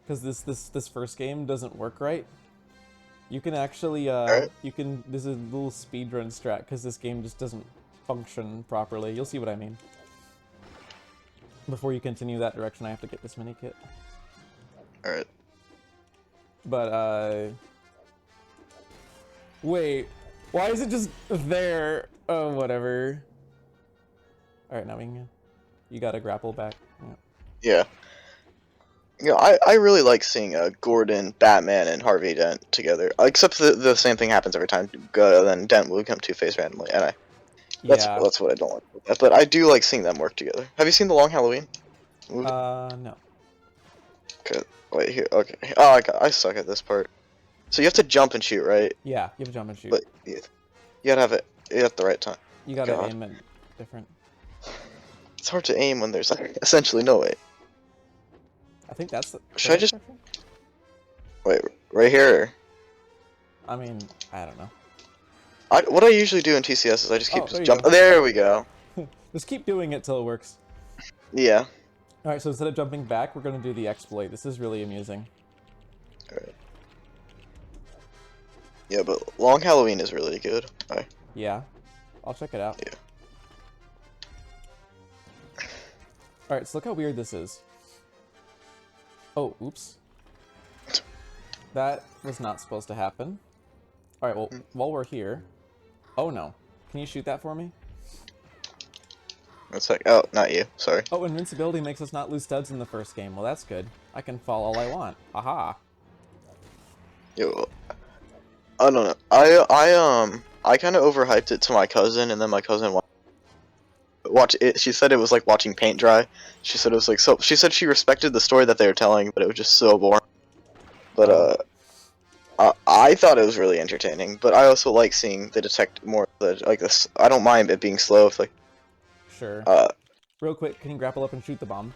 Because this first game doesn't work right. You can actually All right. this is a little speedrun strat because this game just doesn't function properly. You'll see what I mean. Before you continue that direction, I have to get this mini kit. All right. But wait, why is it just there? Oh, whatever. All right, now we can. You gotta grapple back. Yeah. Yeah. You know, I really like seeing Gordon, Batman, and Harvey Dent together. Except the same thing happens every time. Then Dent will become Two-Face randomly, and that's Yeah. what I don't like about that. But I do like seeing them work together. Have you seen the Long Halloween movie? No. Okay, wait here. Okay. Oh, I suck at this part. So you have to jump and shoot, right? Yeah, you have to jump and shoot. But you gotta have it at the right time. You gotta God, aim it different. it's hard to aim when there's like, essentially no way. I think that's the Should I just direction? wait right here? I mean, I don't know. What I usually do in TCS is I just keep There you jump. go. There we go. Just keep doing it till it works. Yeah. Alright, so instead of jumping back, we're gonna do the exploit. This is really amusing. Alright. Yeah, but Long Halloween is really good. Alright. Yeah. I'll check it out. Yeah. Alright, so look how weird this is. Oh, oops. That was not supposed to happen. Alright, well, while we're here... Oh no. Can you shoot that for me? It's like, oh, not you. Sorry. Oh, invincibility makes us not lose studs in the first game. Well, that's good. I can fall all I want. Aha. Yo, I don't know. I kind of overhyped it to my cousin, and then my cousin watch it. She said it was like watching paint dry. She said it was like so. She said she respected the story that they were telling, but it was just so boring. But Oh. I thought it was really entertaining. But I also like seeing the detect more like this. I don't mind it being slow if like Sure. uh Real quick, can you grapple up and shoot the bomb?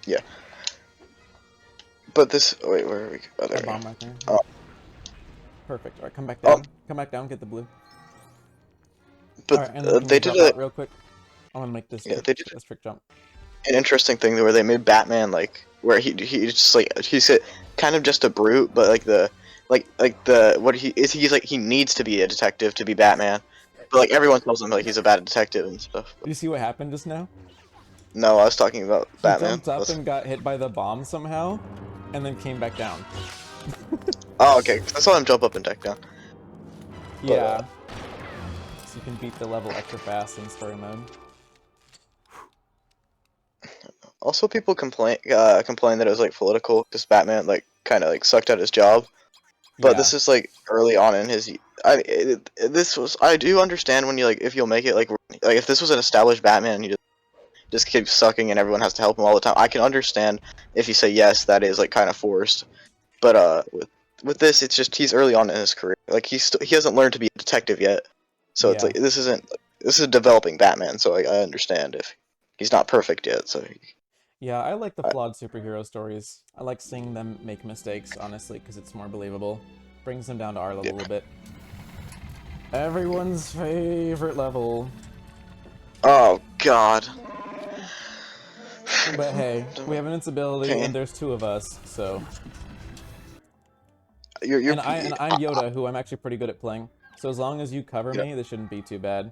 yeah. But this wait, where are we? Oh, there That we go. bomb right there. Oh. Perfect. Alright, come back down. Come back down, get the blue. But Alright, and then can they you did drop out real quick? I'm gonna make this, Yeah, trick, they did this trick jump. an interesting thing where they made Batman like where he just like he's kind of just a brute, but like the what he is he's like he needs to be a detective to be Batman, but like everyone tells him like he's a bad detective and stuff. Do you see what happened just now? No, I was talking about He Batman. jumped up and got hit by the bomb somehow, and then came back down. Oh, okay. I saw him jump up and back down. Yeah. So you can beat the level extra fast in story mode. Also, people complain that it was like political because Batman like kind of like sucked at his job. But Yeah. this is like early on in his. This was I do understand when you like if you'll make it like if this was an established Batman and he just keeps sucking and everyone has to help him all the time. I can understand if you say yes, that is like kind of forced. But with this, it's just he's early on in his career. Like he hasn't learned to be a detective yet. So it's Yeah. like this is a developing Batman. So I understand if he's not perfect yet. So Yeah, I like the flawed superhero stories. I like seeing them make mistakes, honestly, because it's more believable. Brings them down to our level a little bit. Everyone's favorite level. oh god. But hey, we have invincibility, Okay. and there's two of us, so... You're And I'm Yoda, who I'm actually pretty good at playing. So as long as you cover me, this shouldn't be too bad.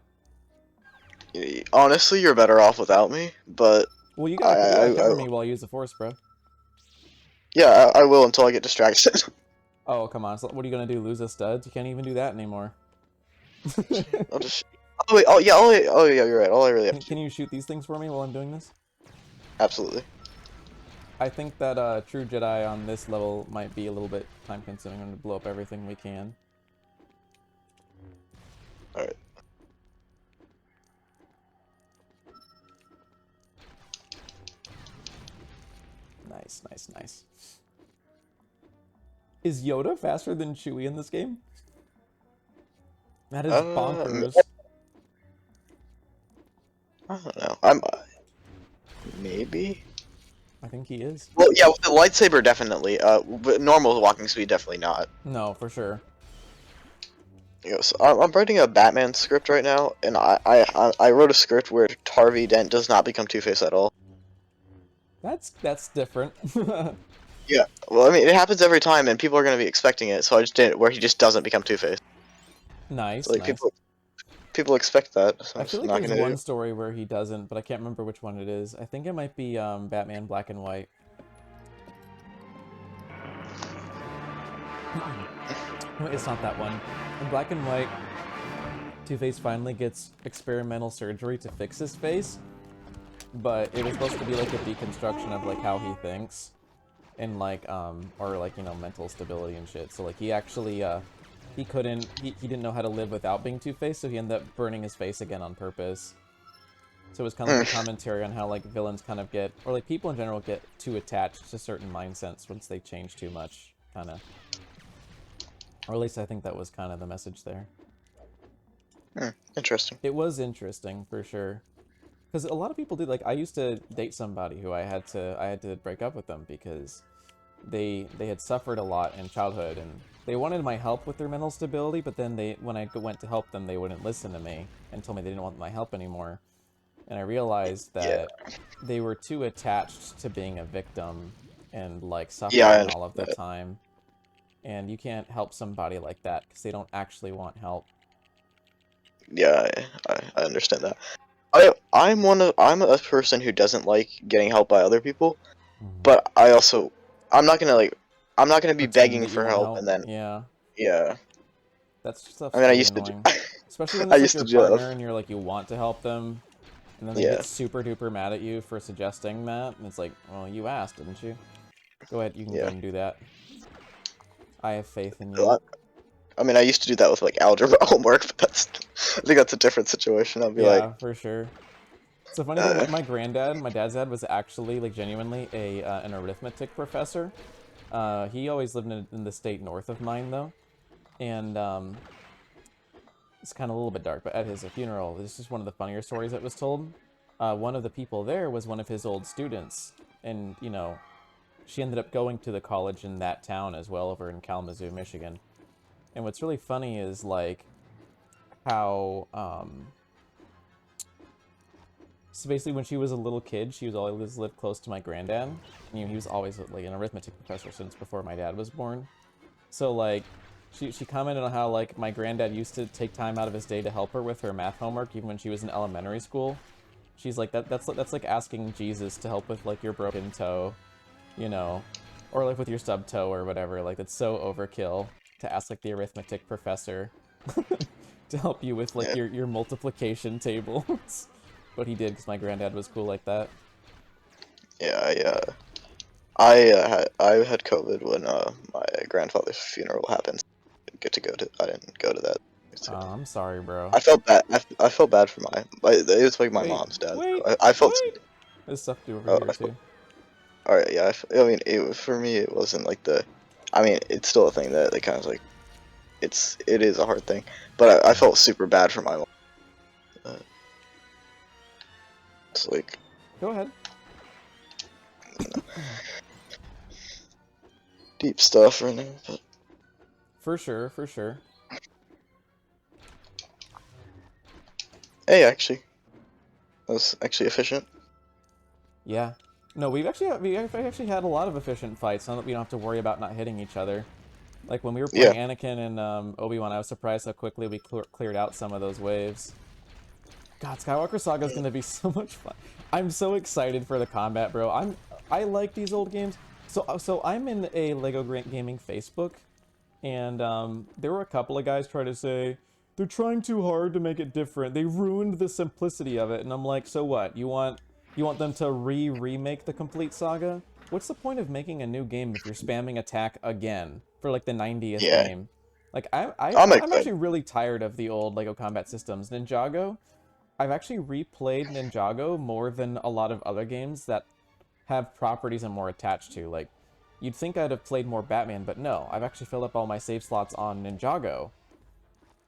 honestly, you're better off without me. But Well, you gotta cover I me while I use the Force, bro. yeah, I will until I get distracted. Oh, come on. So what are you gonna do, lose the studs? You can't even do that anymore. I'll just. Oh wait. Oh yeah. Oh yeah. You're right. All I really have to Can you shoot these things for me while I'm doing this? Absolutely. I think that True Jedi on this level might be a little bit time consuming. I'm gonna blow up everything we can. All right. Nice, nice, nice. Is Yoda faster than Chewie in this game? That is bonkers. I don't know. I'm maybe. I think he is. Well, yeah, with the lightsaber definitely. But normal walking speed definitely not. No, for sure. So I'm writing a Batman script right now, and I wrote a script where Harvey Dent does not become Two-Face at all. That's different. Yeah, well, I mean, it happens every time, and people are going to be expecting it, so I just did it where he just doesn't become Two-Face. Nice, So, like, nice. people expect that, so I I'm feel just like not there's going to one do. story where he doesn't, but I can't remember which one it is. I think it might be Batman Black and White. No, it's not that one. In Black and White, Two-Face finally gets experimental surgery to fix his face, but it was supposed to be like a deconstruction of like how he thinks and like or like, you know, mental stability and shit. So like he actually he didn't know how to live without being Two-Face, so he ended up burning his face again on purpose. So it was kind of like a commentary on how like villains kind of get, or like people in general get too attached to certain mindsets once they change too much, kind of. Or at least I think that was kind of the message there. Interesting. It was interesting for sure, because a lot of people did. Like I used to date somebody who I had to break up with them because they had suffered a lot in childhood and they wanted my help with their mental stability, but then when I went to help them, they wouldn't listen to me and told me they didn't want my help anymore. And I realized Yeah. that they were too attached to being a victim and like Yeah, I suffering all of the understand time. And you can't help somebody like that because they don't actually want help. that. Yeah, I understand that. I'm a person who doesn't like getting help by other people, but I'm not gonna I'm not gonna be Pretend begging that you for want help help. and then Yeah. yeah. That I stuff's mean, really annoying. Especially when I it's like used to your do that. partner and you're like, you want to help them, and then they Yeah. get super duper mad at you for suggesting that, and it's like, well, you asked, didn't you? Go ahead, you can go Yeah. and do that. I have faith in you. Well, I mean, I used to do that with like algebra homework, but I think that's a different situation. I'll be like, Yeah, for sure. So funny thing, my granddad, my dad's dad was actually like genuinely an arithmetic professor. He always lived in the state north of mine though, and it's kind of a little bit dark. But at his funeral, this is one of the funnier stories that was told. One of the people there was one of his old students, and you know, she ended up going to the college in that town as well, over in Kalamazoo, Michigan. And what's really funny is like how so basically, when she was a little kid, she was always lived close to my granddad. You know, he was always like an arithmetic professor since before my dad was born. So like, she commented on how like my granddad used to take time out of his day to help her with her math homework, even when she was in elementary school. She's like that's like asking Jesus to help with like your broken toe, you know, or like with your stub toe or whatever. Like that's so overkill to ask like the arithmetic professor to help you with like yeah, your multiplication tables. But he did because my granddad was cool like that. yeah. I had COVID when my grandfather's funeral happened. I didn't go to that. Oh, I'm sorry, bro. I felt bad. I felt bad for it was like my Wait, mom's dad. wait, I felt. wait. There's stuff to do over Oh, here too. all right. Yeah. I mean, for me, it wasn't like the. I mean, it's still a thing that they kind of like. It is a hard thing, but I felt super bad for my mom. It's like. Go ahead. Deep stuff right now, but For sure, for sure. hey, actually, that was actually efficient. Yeah. No, we've actually had a lot of efficient fights, so that we don't have to worry about not hitting each other. Like when we were Yeah. playing Anakin and Obi-Wan, I was surprised how quickly we cleared out some of those waves. God, Skywalker Saga is gonna be so much fun. I'm so excited for the combat, bro. I like these old games. So I'm in a Lego Gaming Facebook, and there were a couple of guys trying to say they're trying too hard to make it different. They ruined the simplicity of it, and I'm like, so what? You want them to remake the complete saga? What's the point of making a new game if you're spamming attack again for like the 90th Yeah. game? Like I'm I'm excited. actually really tired of the old Lego combat systems. Ninjago, I've actually replayed Ninjago more than a lot of other games that have properties I'm more attached to. Like, you'd think I'd have played more Batman, but no, I've actually filled up all my save slots on Ninjago.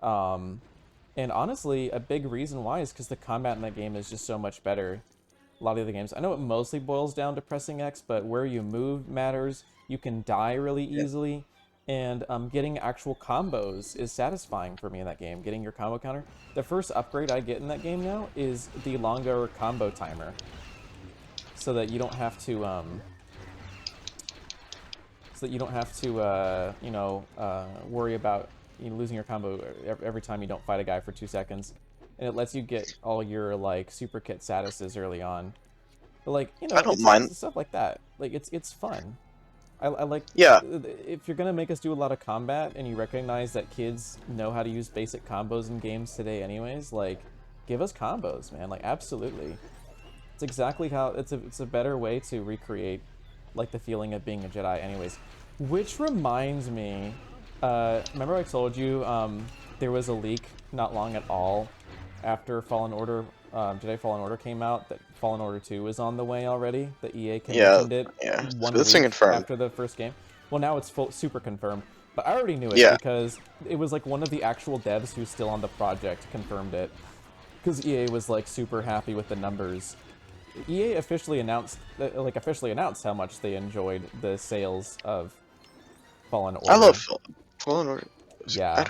And honestly, a big reason why is because the combat in that game is just so much better. A lot of the other games, I know it mostly boils down to pressing X, but where you move matters. You can die really easily, and getting actual combos is satisfying for me in that game. Getting your combo counter. The first upgrade I get in that game now is the longer combo timer, so that you don't have to worry about losing your combo every time you don't fight a guy for 2 seconds. And it lets you get all your like super kit statuses early on. But like, I don't it's mind. stuff like that. Like it's fun. I like, Yeah, if you're gonna make us do a lot of combat and you recognize that kids know how to use basic combos in games today anyways, like give us combos, man. Like absolutely. It's exactly how it's a better way to recreate like the feeling of being a Jedi anyways. Which reminds me, remember I told you there was a leak not long at all after Fallen Order, Jedi Fallen Order came out, that Fallen Order 2 is on the way already. The EA yeah, mentioned it yeah. 1 This thing week confirmed. after the first game. Well, now it's super confirmed. But I already knew it Yeah. because it was like one of the actual devs who's still on the project confirmed it. Because EA was like super happy with the numbers. EA officially announced how much they enjoyed the sales of Fallen Order. I love Fallen Order. Yeah.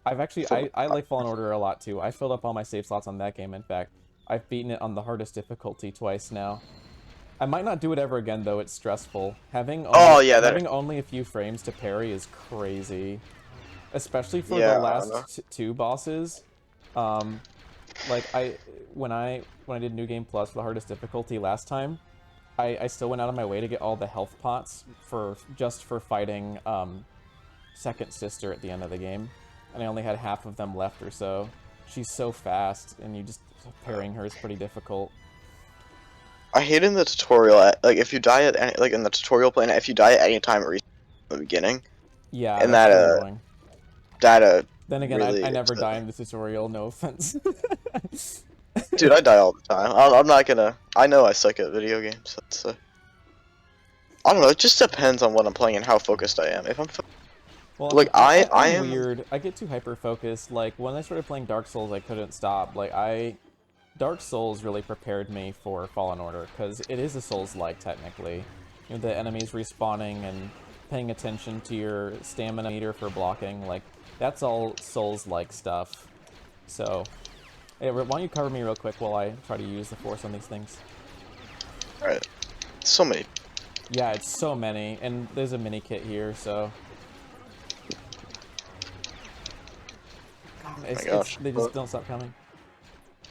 I like Fallen Order a lot too. I filled up all my save slots on that game, in fact. I've beaten it on the hardest difficulty twice now. I might not do it ever again though, it's stressful. Having only a few frames to parry is crazy. Especially for the last 2 bosses. Like when I did New Game Plus for the hardest difficulty last time, I still went out of my way to get all the health pots just for fighting Second Sister at the end of the game, and I only had half of them left or so. She's so fast, and parrying her is pretty difficult. I hate in the tutorial, like if you die at any, like in the tutorial plane, if you die at any time in the beginning. Yeah, and that's so annoying. Then again, really I never die in the tutorial. No offense. Dude, I die all the time. I'm not gonna. I know I suck at video games. I don't know. It just depends on what I'm playing and how focused I am. If I'm well, like I'm I am weird. I get too hyper focused. Like when I started playing Dark Souls, I couldn't stop. Dark Souls really prepared me for Fallen Order because it is a Souls-like technically. The enemies respawning and paying attention to your stamina meter for blocking, like that's all Souls-like stuff. So, hey, why don't you cover me real quick while I try to use the Force on these things? Alright. So many. Yeah, it's so many, and there's a mini kit here, so. They just don't stop coming.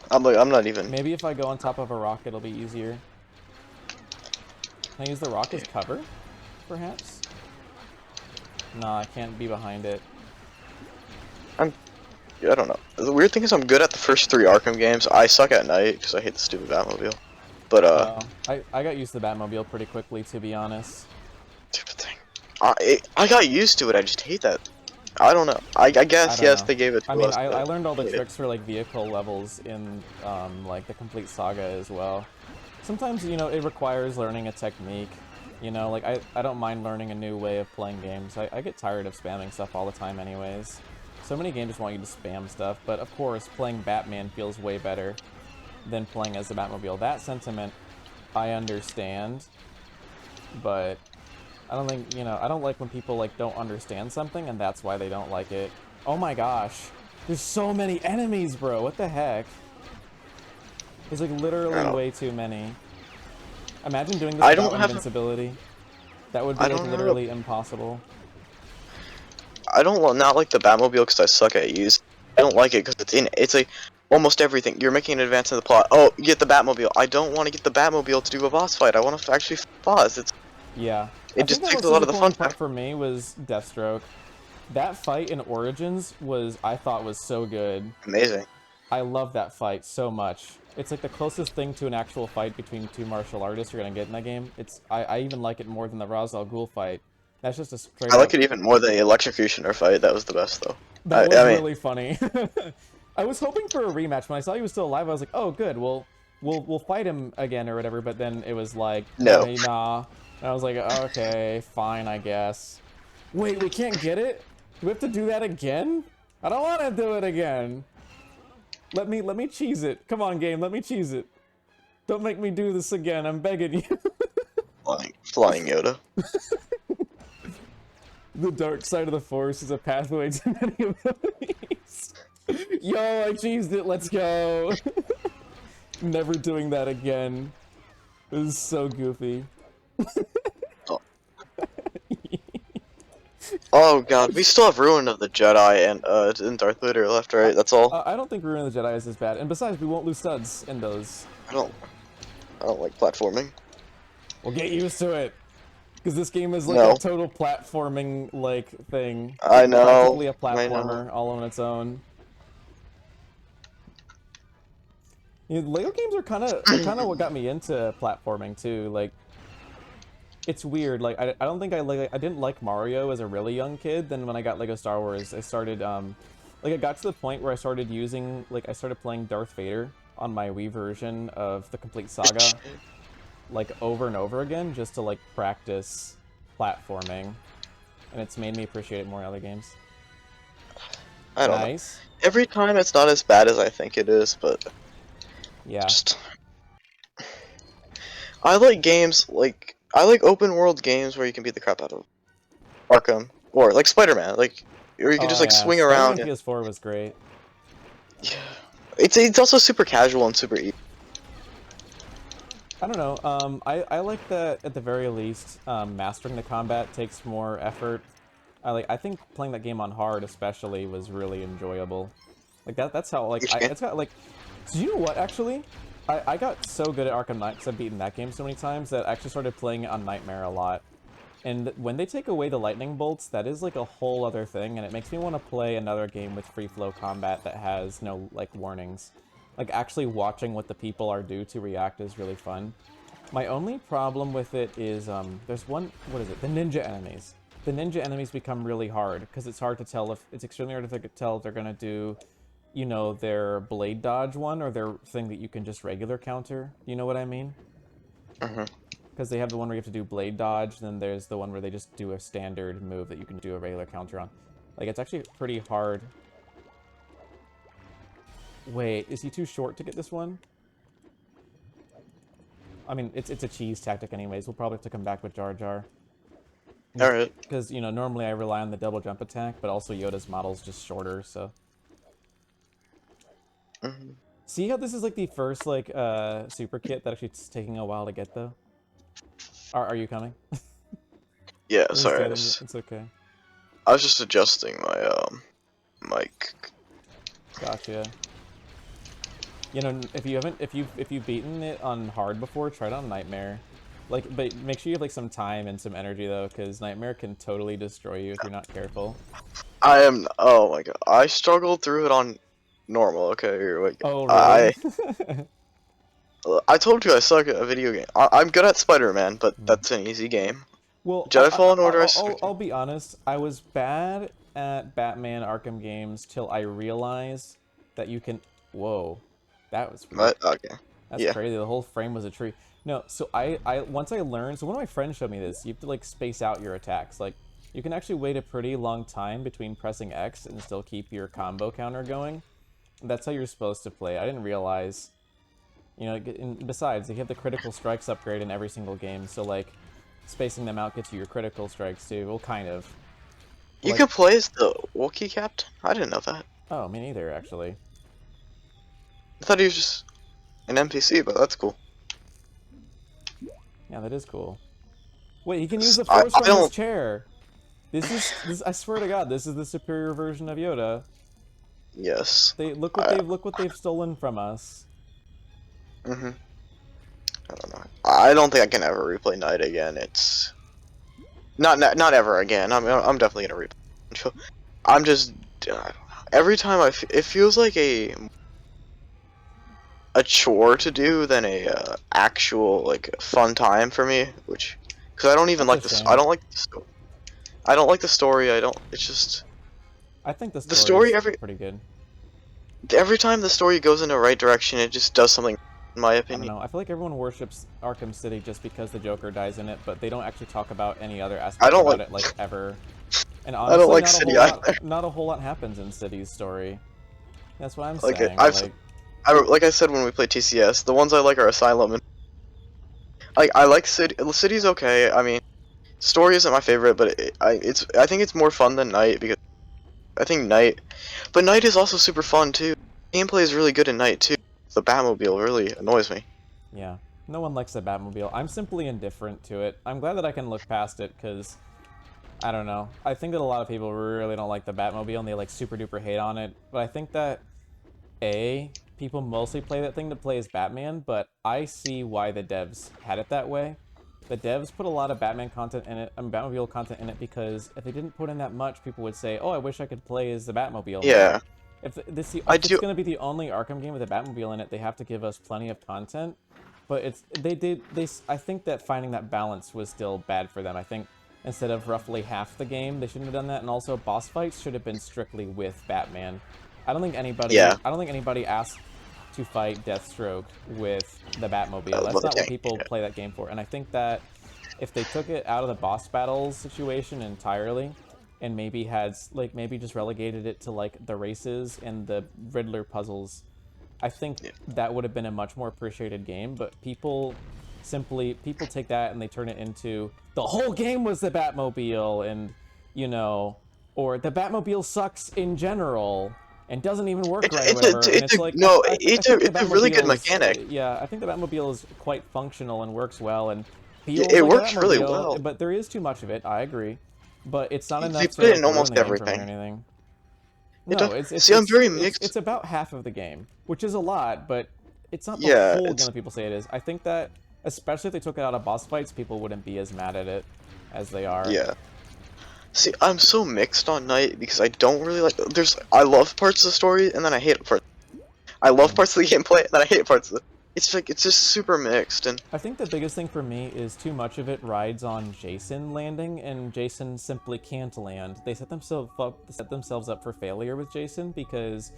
I'm not even. Maybe if I go on top of a rock, it'll be easier. Can I use the rock as cover, perhaps? Nah, I can't be behind it. I don't know. The weird thing is I'm good at the first 3 Arkham games. I suck at night because I hate the stupid Batmobile. But I got used to the Batmobile pretty quickly, to be honest. Stupid thing. I got used to it. I just hate that. I don't know. I guess yes, they gave it to us. I learned all the tricks for like vehicle levels in like the complete saga as well. Sometimes it requires learning a technique. Like I don't mind learning a new way of playing games. I get tired of spamming stuff all the time anyways. So many games just want you to spam stuff, but of course playing Batman feels way better than playing as the Batmobile. That sentiment I understand, but I don't think, I don't like when people like don't understand something and that's why they don't like it. Oh my gosh. There's so many enemies, bro. What the heck? There's like literally way too many. Imagine doing this without invincibility. That would be like literally impossible. I don't not like the Batmobile because I suck at use. I don't like it because it's like almost everything. You're making an advance in the plot. Oh, you get the Batmobile. I don't want to get the Batmobile to do a boss fight. I want to actually boss. Yeah. It just takes a lot of the fun part for me was Deathstroke. That fight in Origins I thought was so good. Amazing. I love that fight so much. It's like the closest thing to an actual fight between 2 martial artists you're gonna get in that game. I even like it more than the Ra's al Ghul fight. That's just a straight. I like it even more than the Electrocutioner fight. That was the best though. That was really funny. I was hoping for a rematch. When I saw he was still alive, I was like, oh good, well, we'll fight him again or whatever, but then it was like, No. nah. And I was like, okay, fine, I guess. Wait, we can't get it? Do we have to do that again? I don't want to do it again. Let me cheese it. Come on, game, let me cheese it. Don't make me do this again, I'm begging you. Flying Yoda. The dark side of the force is a pathway to many abilities. Yo, I cheesed it, let's go. Never doing that again. This is so goofy. Oh. Oh god, we still have Ruin of the Jedi and Darth Vader left, right? That's all. I don't think Ruin of the Jedi is as bad, and besides, we won't lose studs in those. I don't like platforming. We'll get used to it, because this game is like No. a total platforming like thing. I know. Practically a I know. platformer all on its own. You know, Lego games are kind of what got me into platforming too. Like, it's weird. Like, I don't think I didn't like Mario as a really young kid. Then when I got Lego Star Wars, I started like, it got to the point where I started using, like, I started playing Darth Vader on my Wii version of the complete saga, like, over and over again, just to like practice platforming, and it's made me appreciate it more in other games. I don't know. Nice. Every time it's not as bad as I think it is, but Yeah. just I like games like I like open world games where you can beat the crap out of Arkham or like Spider-Man, like or you can just like swing around. Spider-Man PS4 was great. Yeah. It's also super casual and super easy. I don't know. I like that at the very least. Mastering the combat takes more effort. I think playing that game on hard especially was really enjoyable. Like that's how like it's got like. So you know what actually? I got so good at Arkham Knight because I've beaten that game so many times that I actually started playing it on Nightmare a lot. And when they take away the lightning bolts, that is like a whole other thing, and it makes me want to play another game with free flow combat that has no like warnings. Like actually watching what the people are due to react is really fun. My only problem with it is there's one, what is it? The ninja enemies. The ninja enemies become really hard because it's hard to tell if it's extremely hard to tell if they're gonna do, you know, their blade dodge one or their thing that you can just regular counter. You know what I mean? Because they have the one where you have to do blade dodge, and then there's the one where they just do a standard move that you can do a regular counter on. Like, it's actually pretty hard. Wait, is he too short to get this one? I mean, it's a cheese tactic anyways. We'll probably have to come back with Jar Jar. Alright. Because, you know, normally I rely on the double jump attack, but also Yoda's model's just shorter, so... See how this is like the first like super kit that actually it's taking a while to get though? Are you coming? Yeah, sorry. It's okay. I was just adjusting my mic. Gotcha. You know, if you've beaten it on hard before, try it on Nightmare. Like, but make sure you have like some time and some energy though, because Nightmare can totally destroy you if you're not careful. Oh my god, I struggled through it on normal. Okay, you're like, Oh really? I told you I suck at a video game. I'm good at Spider-Man, but that's an easy game. Well, Jedi Fallen Order. I'll be honest. I was bad at Batman Arkham games till I realized that you can. Whoa, that was weird. Okay. That's crazy. The whole frame was a tree. No, so once I learned. So one of my friends showed me this. You have to like space out your attacks. Like you can actually wait a pretty long time between pressing X and still keep your combo counter going. That's how you're supposed to play. I didn't realize. You know, and besides, you have the critical strikes upgrade in every single game, so like, spacing them out gets you your critical strikes too. Well, kind of. You can play as the Wookiee captain? I didn't know that. Oh, me neither, actually. I thought he was just an NPC, but that's cool. Yeah, that is cool. Wait, he can use the force from his chair. This is I swear to God, this is the superior version of Yoda. Yes. Look what they've stolen from us. I don't know. I don't think I can ever replay Night again. It's not ever again. I'm definitely gonna replay. I'm just every time it feels like a chore to do than a actual like fun time for me. Which because I don't even like this. I don't like the story. I don't like the story. It's just. I think the story is pretty good. Every time the story goes in the right direction, it just does something in my I don't opinion. know. I feel like everyone worships Arkham City just because the Joker dies in it, but they don't actually talk about any other I aspects don't about like it, like, ever. And I don't honestly, like City either. not a whole lot happens in City's story. That's what I'm Like saying. I've Like, like I said when we played TCS, the ones I like are Asylum and like I like City. City's okay. I mean, story isn't my favorite, but I think it's more fun than Night because I think Night, but Night is also super fun too. Gameplay is really good in Night too. The Batmobile really annoys me. yeah. No one likes the Batmobile. I'm simply indifferent to it. I'm glad that I can look past it, because, I don't know. I think that a lot of people really don't like the Batmobile, and they, like, super duper hate on it. But I think that, people mostly play that thing to play as Batman, but I see why the devs had it that way. The devs put a lot of Batman content in it, Batmobile content in it, because if they didn't put in that much, people would say, "Oh, I wish I could play as the Batmobile more." Yeah, If I if it's do. going to be the only Arkham game with a Batmobile in it, they have to give us plenty of content. But I think that finding that balance was still bad for them. I think instead of roughly half the game, they shouldn't have done that, and also boss fights should have been strictly with Batman. Yeah, I don't think anybody asked to fight Deathstroke with the Batmobile. That's well, the not what tank. people play that game for. And I think that if they took it out of the boss battles situation entirely, and maybe just relegated it to, like, the races and the Riddler puzzles, I think Yeah. that would have been a much more appreciated game. But people take that and they turn it into the whole game was the Batmobile, and, you know, or the Batmobile sucks in general and doesn't even work right or whatever. And It's it's a like, no. I think the It's a really good Batmobile is, mechanic. yeah, I think the Batmobile is quite functional and works well and Yeah, feels it like a works really Batmobile, well. but there is too much of it. I agree, but it's not They enough put to, it like, in ruin almost the game for me or everything. anything. It does. No, See, I'm very mixed. it's about half of the game, which is a lot, but it's not the Yeah, whole game it's that people say it is. I think that, especially if they took it out of boss fights, people wouldn't be as mad at it as they are. yeah. See, I'm so mixed on Night because I don't really like. I love parts of the story and then I hate parts. I love Hmm. parts of the gameplay and then I hate parts of it. It's like it's just super mixed and I think the biggest thing for me is too much of it rides on Jason landing, and Jason simply can't land. They set themselves up for failure with Jason because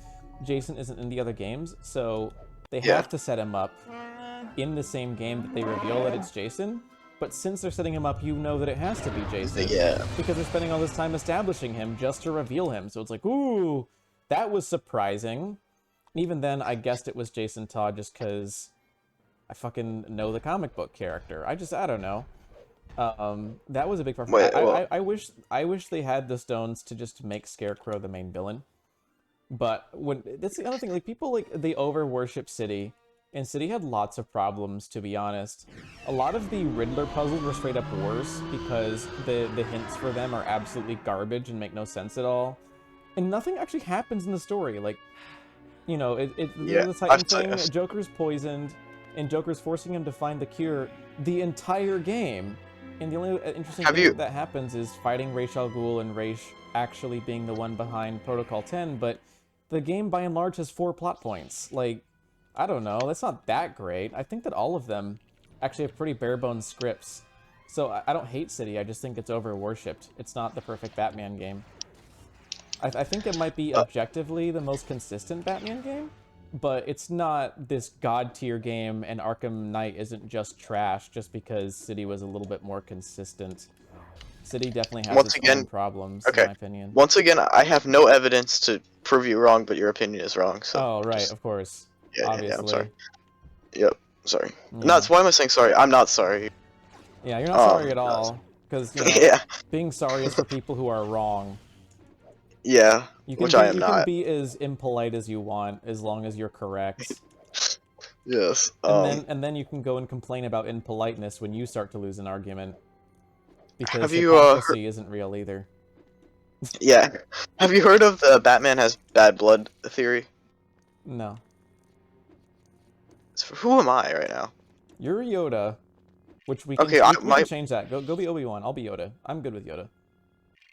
Jason isn't in the other games, so they yeah, have to set him up in the same game that they reveal that it's Jason. But since they're setting him up, you know that it has to be Jason yeah. because they're spending all this time establishing him just to reveal him. So it's like, ooh, that was surprising. Even then, I guessed it was Jason Todd just because I fucking know the comic book character. I don't know. That was a big part. Wait, well, I wish they had the stones to just make Scarecrow the main villain. But when that's the other thing, like, people, like, they over worship City, and City had lots of problems, to be honest. A lot of the Riddler puzzles were straight up worse because the hints for them are absolutely garbage and make no sense at all. And nothing actually happens in the story. Like, yeah. the Titan thing, Joker's poisoned, and Joker's forcing him to find the cure the entire game. And the only interesting Have thing you? that happens is fighting Ra's al Ghul and Ra's actually being the one behind Protocol 10, but the game by and large has 4 plot points. Like, I don't know, that's not that great. I think that all of them actually have pretty bare bones scripts. So I don't hate City, I just think it's over worshipped. It's not the perfect Batman game. I think it might be Uh, objectively the most consistent Batman game, but it's not this god tier game, and Arkham Knight isn't just trash just because City was a little bit more consistent. City definitely has once its own again, problems, in okay. my opinion. Once again, I have no evidence to prove you wrong, but your opinion is wrong. So Oh, right, just of course. yeah. I'm sorry. Obviously. Yep. Sorry. No, Yeah. it's why am I saying sorry? I'm not sorry. Yeah, you're not sorry at No, all, because, yeah, being sorry is for people who are wrong. yeah. Which I am You can not. be as impolite as you want as long as you're correct. Yes. And then you can go and complain about impoliteness when you start to lose an argument, because Have you hypocrisy isn't real either. yeah. Have you heard of the Batman has bad blood theory? No. Who am I right now? You're Yoda, which Okay, we can change that. Go be Obi-Wan. I'll be Yoda. I'm good with Yoda.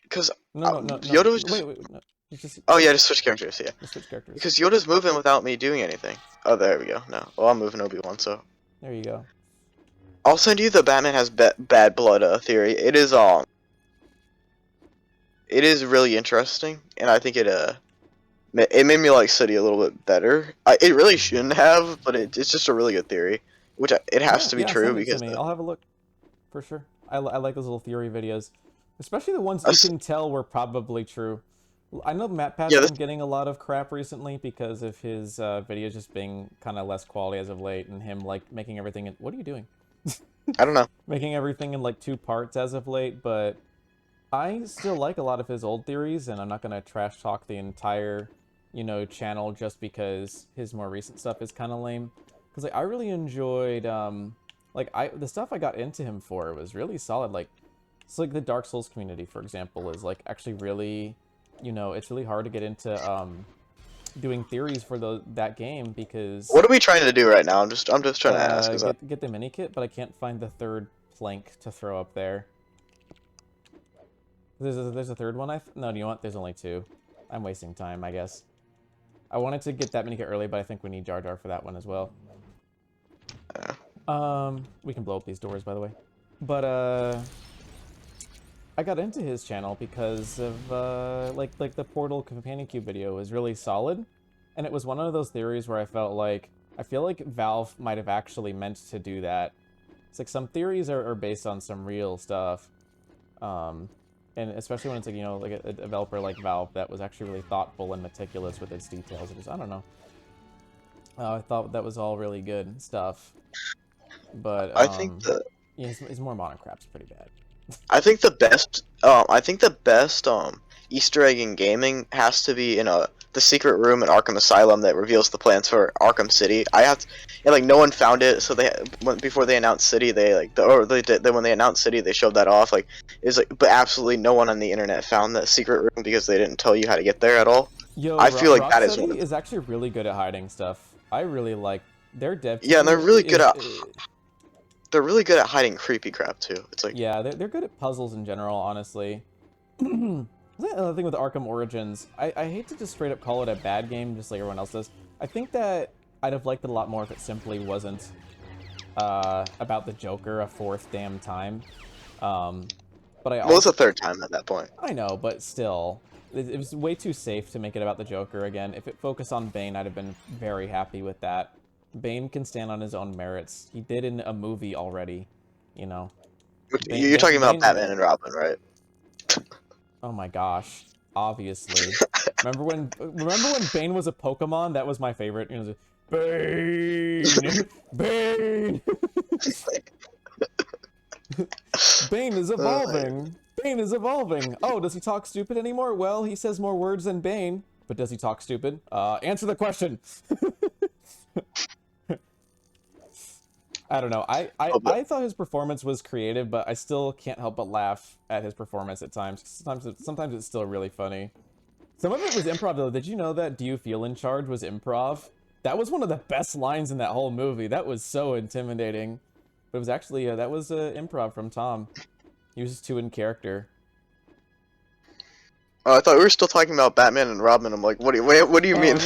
because No. Yoda was just. Wait, no. Just Oh yeah, just switch characters. Yeah, switch characters. because Yoda's moving without me doing anything. Oh, there we go. No, well I'm moving Obi-Wan, so There you go. I'll send you the Batman has bad blood theory. It is really interesting, and I think It made me like City a little bit better. It really shouldn't have, but it's just a really good theory, which it has Yeah, to be yeah, true send it to because me. I'll have a look for sure. I like those little theory videos, especially the ones that you can tell were probably true. I know MatPat's yeah, been getting a lot of crap recently because of his videos just being kind of less quality as of late, and him like making everything in. What are you doing? I don't know. Making everything in like 2 parts as of late, but I still like a lot of his old theories, and I'm not gonna trash talk the entire, channel just because his more recent stuff is kind of lame. Because like I really enjoyed, the stuff I got into him for was really solid. Like, it's like the Dark Souls community, for example, is like actually really, it's really hard to get into doing theories for that game because What are we trying to do right now? I'm just trying to ask. Is that get the mini kit, but I can't find the third plank to throw up there. There's a third one. No, do you know what? There's only two. I'm wasting time, I guess. I wanted to get that mini kit early, but I think we need Jar Jar for that one as well. We can blow up these doors, by the way. But I got into his channel because of like the Portal Companion Cube video was really solid, and it was one of those theories where I feel like Valve might have actually meant to do that. It's like some theories are based on some real stuff. And especially when it's like, like a developer like Valve that was actually really thoughtful and meticulous with its details. I don't know. I thought that was all really good stuff. But, I think the yeah, his more modern crap's pretty bad. I think the best Easter egg in gaming has to be in the secret room in Arkham Asylum that reveals the plans for Arkham City. And like no one found it, so before they announced City, when they announced City, they showed that off. Like it's like, but absolutely no one on the internet found that secret room because they didn't tell you how to get there at all. Yo, I feel like that is Rocksteady is actually really good at hiding stuff. I really like their dev team. Yeah, and they're really good at hiding creepy crap too. It's like yeah, they're good at puzzles in general, honestly. Another thing with Arkham Origins, I hate to just straight up call it a bad game, just like everyone else does. I think that I'd have liked it a lot more if it simply wasn't about the Joker a fourth damn time. But well, it's a third time at that point. I know, but still, it was way too safe to make it about the Joker again. If it focused on Bane, I'd have been very happy with that. Bane can stand on his own merits. He did in a movie already, Bane, You're talking about Batman and Robin, right? Oh my gosh! Obviously, remember when Bane was a Pokemon? That was my favorite. Bane, Bane, Bane is evolving. Bane is evolving. Oh, does he talk stupid anymore? Well, he says more words than Bane, but does he talk stupid? Answer the question. I don't know. I thought his performance was creative, but I still can't help but laugh at his performance at times. Sometimes it's still really funny. Some of it was improv, though. Did you know that "Do you feel in charge" was improv? That was one of the best lines in that whole movie. That was so intimidating. But it was actually, that was improv from Tom. He was just too in character. Oh, I thought we were still talking about Batman and Robin. I'm like, what do you mean?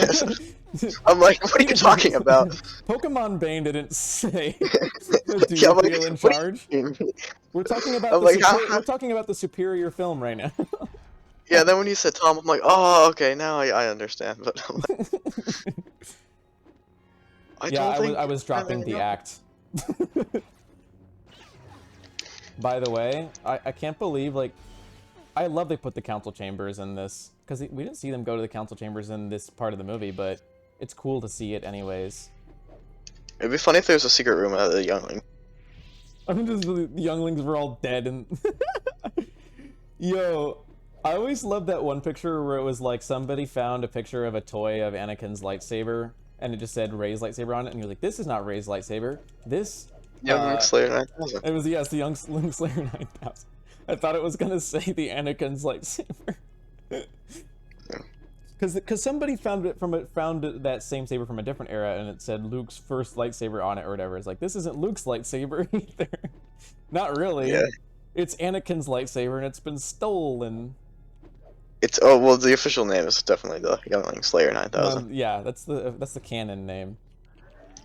I'm like, what are you talking about? Pokemon Bane didn't say, "Do you feel in charge?" We're talking about we're talking about the superior film right now. Yeah, then when you said Tom, I'm like, oh, okay, now I understand. But I'm like, I was dropping the act. By the way, I can't believe, like, I love they put the council chambers in this, because we didn't see them go to the council chambers in this part of the movie, but it's cool to see it anyways. It'd be funny if there was a secret room at the Youngling. I'm just, the younglings were all dead and... Yo, I always loved that one picture where it was like somebody found a picture of a toy of Anakin's lightsaber, and it just said Rey's lightsaber on it, and you're like, this is not Rey's lightsaber. This... Young Slayer 9000. It was, yes, the Young Slayer 9000. I thought it was gonna say the Anakin's lightsaber. Because somebody found that same saber from a different era, and it said Luke's first lightsaber on it or whatever. It's like, this isn't Luke's lightsaber either. Not really. Yeah. It's Anakin's lightsaber, and it's been stolen. Well, the official name is definitely the Youngling Slayer 9000. Yeah, that's the canon name.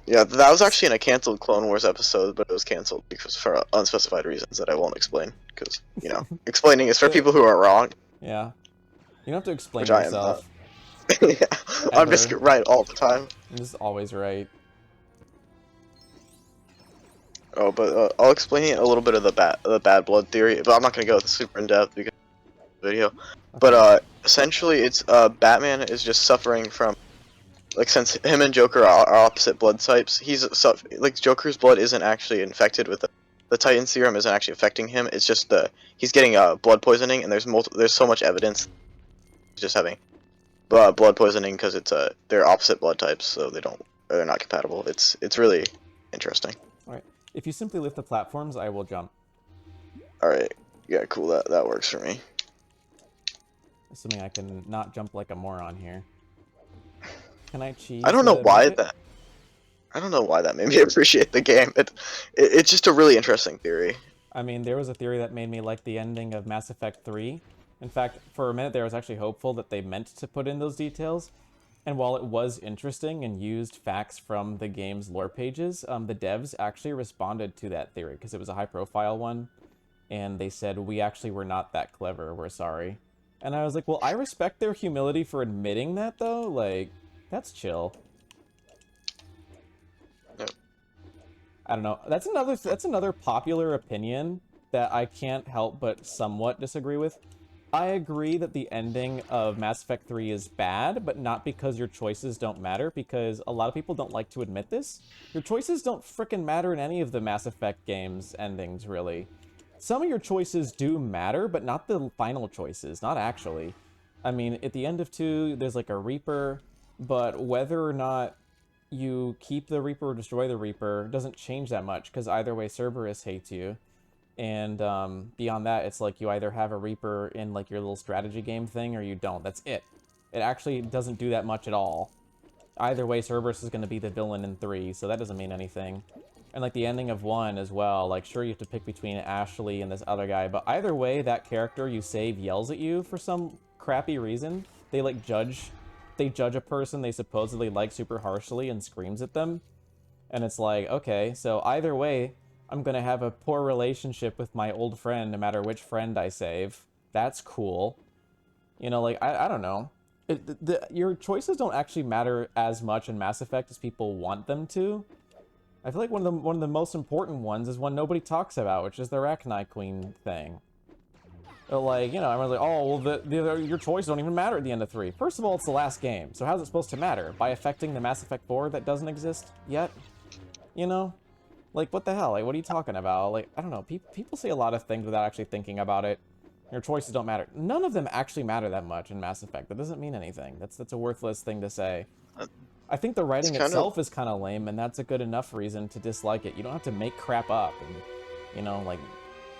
Yeah, that was actually in a canceled Clone Wars episode, but it was canceled because for unspecified reasons that I won't explain. Because explaining is for people who are wrong. Yeah, you don't have to explain yourself. Yeah, I'm just Ever. right all the time. I'm just always right. Oh, but I'll explain a little bit of the bad blood theory, but I'm not gonna go super in depth because of the video. But Okay. essentially, it's Batman is just suffering from, like, since him and Joker are opposite blood types, like Joker's blood isn't actually infected with the Titan serum isn't actually affecting him. It's just he's getting blood poisoning, and there's so much evidence he's just having blood poisoning because it's they're opposite blood types, so they're not compatible. It's really interesting. Alright. If you simply lift the platforms, I will jump. All right, yeah, cool. That works for me. Assuming I can not jump like a moron here. Can I I cheese don't know the why midget? that. I don't know why that made me appreciate the game. It's just a really interesting theory. I mean, there was a theory that made me like the ending of Mass Effect 3. In fact, for a minute there, I was actually hopeful that they meant to put in those details. And while it was interesting and used facts from the game's lore pages, the devs actually responded to that theory because it was a high-profile one. And they said, we actually were not that clever, we're sorry. And I was like, well, I respect their humility for admitting that, though. Like, that's chill. Yep. I don't know. That's another popular opinion that I can't help but somewhat disagree with. I agree that the ending of Mass Effect 3 is bad, but not because your choices don't matter, because a lot of people don't like to admit this. Your choices don't frickin' matter in any of the Mass Effect games' endings, really. Some of your choices do matter, but not the final choices, not actually. I mean, at the end of 2, there's like a Reaper, but whether or not you keep the Reaper or destroy the Reaper doesn't change that much, because either way Cerberus hates you. And beyond that, it's like you either have a Reaper in like your little strategy game thing or you don't. That's it. It actually doesn't do that much at all. Either way, Cerberus is going to be the villain in 3, so that doesn't mean anything. And like the ending of 1 as well, like sure you have to pick between Ashley and this other guy, but either way, that character you save yells at you for some crappy reason. They like they judge a person they supposedly like super harshly and screams at them. And it's like, okay, so either way, I'm gonna have a poor relationship with my old friend no matter which friend I save. That's cool. You know, like, I don't know. Your choices don't actually matter as much in Mass Effect as people want them to. I feel like one of the most important ones is one nobody talks about, which is the Arachni Queen thing. Like, you know, everyone's like, oh, well, your choices don't even matter at the end of 3. First of all, it's the last game, so how's it supposed to matter? By affecting the Mass Effect 4 that doesn't exist yet? You know? Like, what the hell? Like, what are you talking about? Like, I don't know. People say a lot of things without actually thinking about it. Your choices don't matter. None of them actually matter that much in Mass Effect. That doesn't mean anything. That's a worthless thing to say. I think the It's writing kind of itself is kind of lame, and that's a good enough reason to dislike it. You don't have to make crap up, and, you know, like,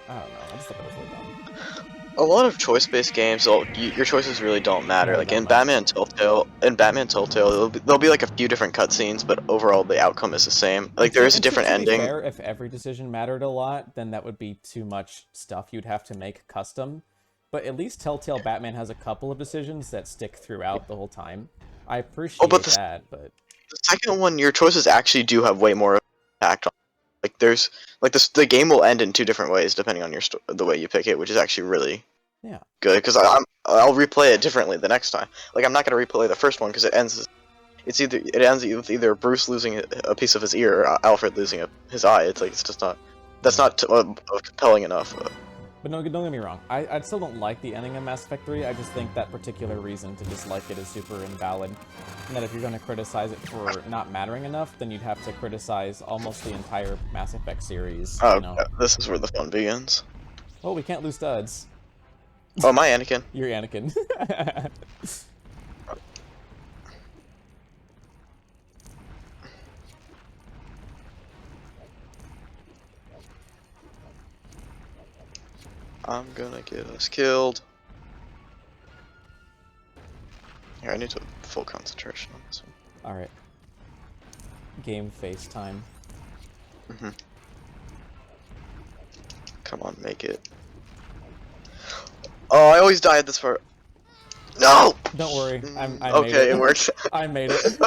I don't know. I just think it was really dumb. a lot of choice-based games. Your choices really don't matter. Matter Like that in much. Batman Telltale, there'll be like a few different cutscenes, but overall the outcome is the same. Like there is a different To be ending. fair, if every decision mattered a lot, then that would be too much stuff you'd have to make custom. But at least Telltale Batman has a couple of decisions that stick throughout the whole time. I Oh, but appreciate that, but the second one, your choices actually do have way more impact on. Like there's like the game will end in two different ways depending on the way you pick it, which is actually really yeah. good because I'll replay it differently the next time. Like I'm not gonna replay the first one because it ends with either Bruce losing a piece of his ear or Alfred losing his eye. It's like it's just not that's Yeah. not compelling enough. But no, don't get me wrong. I still don't like the ending of Mass Effect 3. I just think that particular reason to dislike it is super invalid. And that if you're going to criticize it for not mattering enough, then you'd have to criticize almost the entire Mass Effect series, you Oh, know? this is where the fun begins. Oh, we can't lose studs. Oh, my Anakin. You're Anakin. I'm gonna get us killed. Here, I need to full concentration on this one. Alright. Game FaceTime. Come on, make it. Oh, I always die at this part. No! Don't worry, I made okay, it. it works. I made it.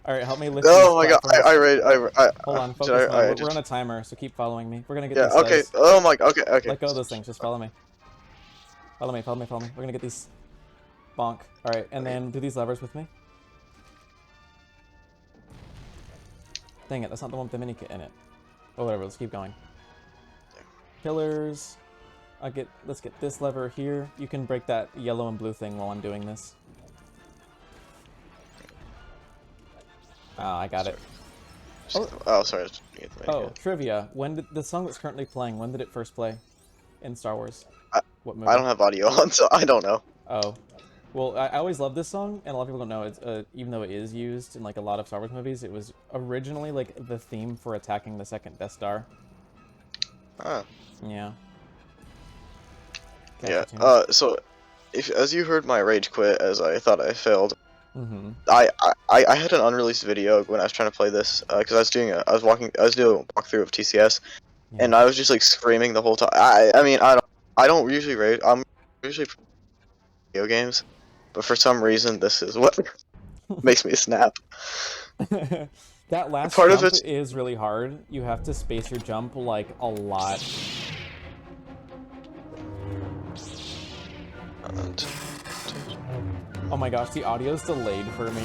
Alright, help me lift Oh these my god, platforms. I Hold on, did focus mode. I We're on just, a timer, so keep following me. We're gonna get yeah, these okay, studs. oh my, okay. Let go of those things, just follow me. Follow me. We're gonna get these. Bonk. Alright, and then do these levers with me. Dang it, that's not the one with the mini kit in it. Oh, whatever, let's keep going. Pillars. Let's get this lever here. You can break that yellow and blue thing while I'm doing this. Oh, I got it. Oh, sorry. Oh, trivia. When did the song that's currently playing, when did it first play in Star Wars? What movie? I don't have audio on, so I don't know. Oh. Well, I always love this song, and a lot of people don't know it's even though it is used in like a lot of Star Wars movies, it was originally like the theme for attacking the second Death Star. Ah. Yeah. Yeah. So, as you heard my rage quit as I thought I failed, Mm-hmm. I had an unreleased video when I was trying to play this because I was doing a walkthrough of TCS, Yeah. and I was just like screaming the whole time. I mean I don't usually rage. I'm usually video games, but for some reason this is what makes me snap. That last Part of jump it's is really hard. You have to space your jump like a lot. Oh my gosh, the audio's delayed for me.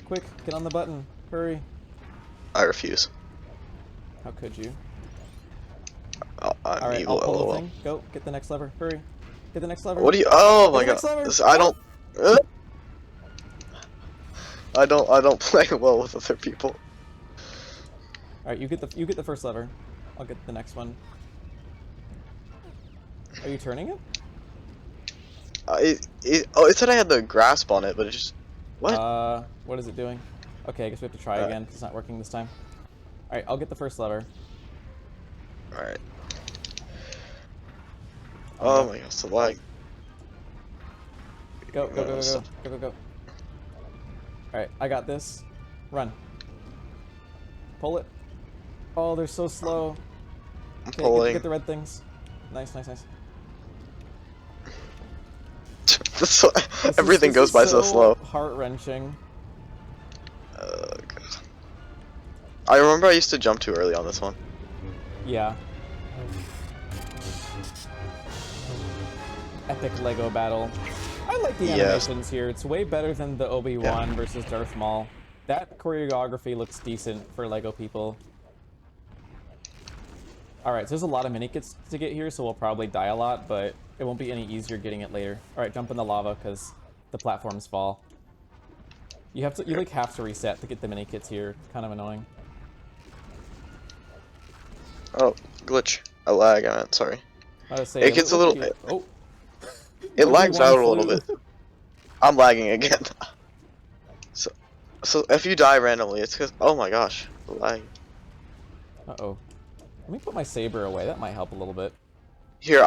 Quick, get on the button. Hurry. I refuse. How could you? I'm Alright, evil. I'll pull the LOL. thing. Go, get the next lever. Hurry. Get the next lever. What do you? Oh Get my the god! next lever. I don't. I don't play well with other people. Alright, you get the first lever. I'll get the next one. Are you turning it? It said I had the grasp on it, but it just what? What is it doing? Okay, I guess we have to try again because it's not working this time. Alright, I'll get the first lever. All right. Oh Oh my god, it's the lag. Go, go, go, go, go, go, go, go. Alright, I got this. Run. Pull it. Oh, they're so slow. I'm Okay, pulling. get the red things. Nice, nice, nice. Everything goes by so slow. Heart-wrenching. God. I remember I used to jump too early on this one. Yeah. Epic Lego battle. I like the animations here. It's way better than the Obi-Wan versus Darth Maul. That choreography looks decent for Lego people. Alright, so there's a lot of mini-kits to get here, so we'll probably die a lot, but it won't be any easier getting it later. Alright, jump in the lava, because the platforms fall. You like have to reset to get the mini-kits here. Kind of annoying. Oh, glitch. A lag, I meant, sorry. I would say, It gets a little... Oh. It lags out a little bit. I'm lagging again. So if you die randomly, it's because... Oh my gosh, the lag. Uh-oh. Let me put my saber away. That might help a little bit. Here,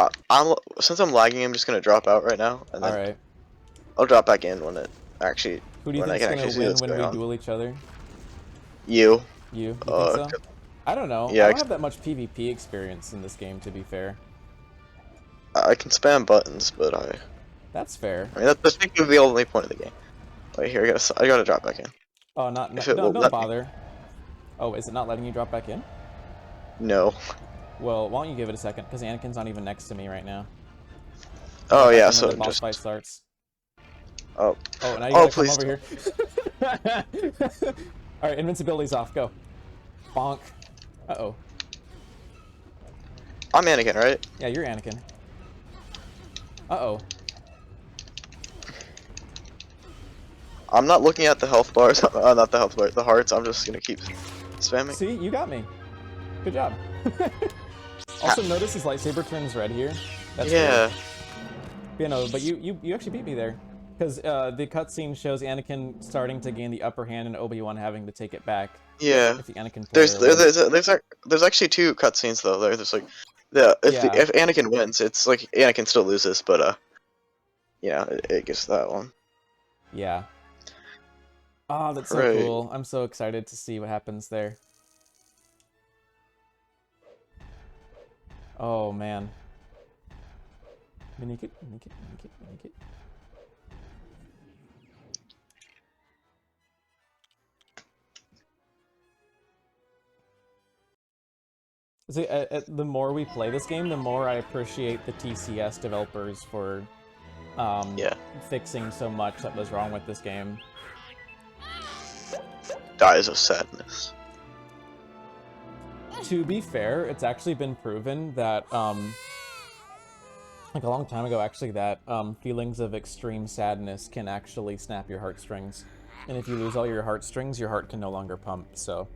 since I'm lagging, I'm just gonna drop out right now, and then Alright. I'll drop back in when it actually... Who do you think's gonna win when we duel each other? You. You think so? I don't know. Yeah, I don't have that much PvP experience in this game, to be fair. I can spam buttons, but That's fair. I mean, that's the only point of the game. Wait, here, I gotta drop back in. Oh, no, don't bother. Oh, is it not letting you drop back in? No. Well, why don't you give it a second? Because Anakin's not even next to me right now. Oh yeah, so the boss fight starts. Oh. Oh, now you gotta come please. over here. Alright, invincibility's off. Go. Bonk. Uh-oh. I'm Anakin, right? Yeah, you're Anakin. Uh-oh. I'm not looking at the health bars. Not the health bars. The hearts. I'm just gonna keep spamming. See, you got me. Good job. Also, notice his lightsaber turns red here. That's yeah. Cool. Yeah, no, but you actually beat me there. Because the cutscene shows Anakin starting to gain the upper hand and Obi-Wan having to take it back. Yeah. If the Anakin there's actually two cutscenes though. There's like, if Anakin wins, it's like Anakin still loses, but yeah, it gets that one. Yeah. Oh, that's so cool. I'm so excited to see what happens there. Oh man. Minikit. See, the more we play this game, the more I appreciate the TCS developers for Yeah. fixing so much that was wrong with this game. Dies of sadness. To be fair, it's actually been proven that, like a long time ago, actually, that feelings of extreme sadness can actually snap your heartstrings. And if you lose all your heartstrings, your heart can no longer pump. So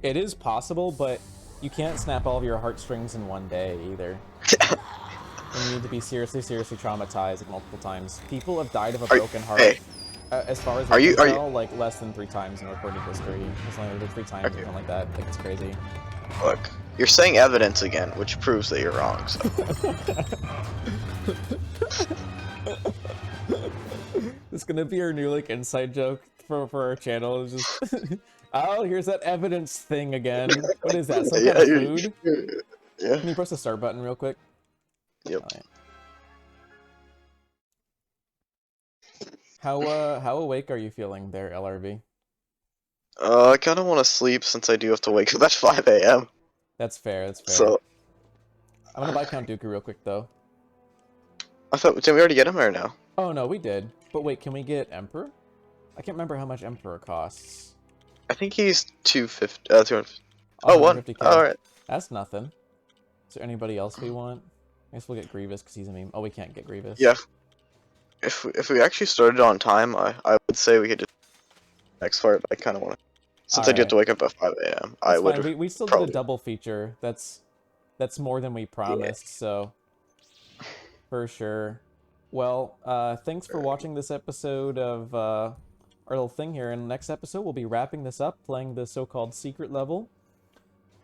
it is possible, but you can't snap all of your heartstrings in one day either. And you need to be seriously, seriously traumatized multiple times. People have died of a broken heart. Hey, As far as we are can you tell, like less than 3 times in recorded history. It's only like 3 times or okay? something like that. Like, it's crazy. Look, you're saying evidence again, which proves that you're wrong. So. It's gonna be our new like inside joke for our channel. It's just oh, here's that evidence thing again. What is that? Some kind Yeah, of food? yeah. Can you press the start button real quick? Yep. Alright. How awake are you feeling there, LRV? I kind of want to sleep since I do have to wake up at 5 a.m. That's fair. That's fair. So I'm gonna buy Count Dooku real quick though. I thought, did we already get him or no? Oh no, we did. But wait, can we get Emperor? I can't remember how much Emperor costs. I think he's 250. 250. Oh, Oh, one. 150k. All right. That's nothing. Is there anybody else we want? I guess we'll get Grievous because he's a meme. Oh, we can't get Grievous. Yeah. If we actually started on time, I would say we could just next part. I kind of want to. Since I do have Alright. to wake up at 5 a.m., I That's would fine. We still did a probably. double feature. That's more than we promised, so for sure. Well, thanks for watching this episode of our little thing here. In the next episode, we'll be wrapping this up, playing the so-called secret level.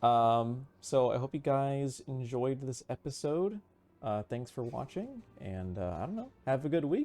So I hope you guys enjoyed this episode. Thanks for watching, and I don't know, have a good week.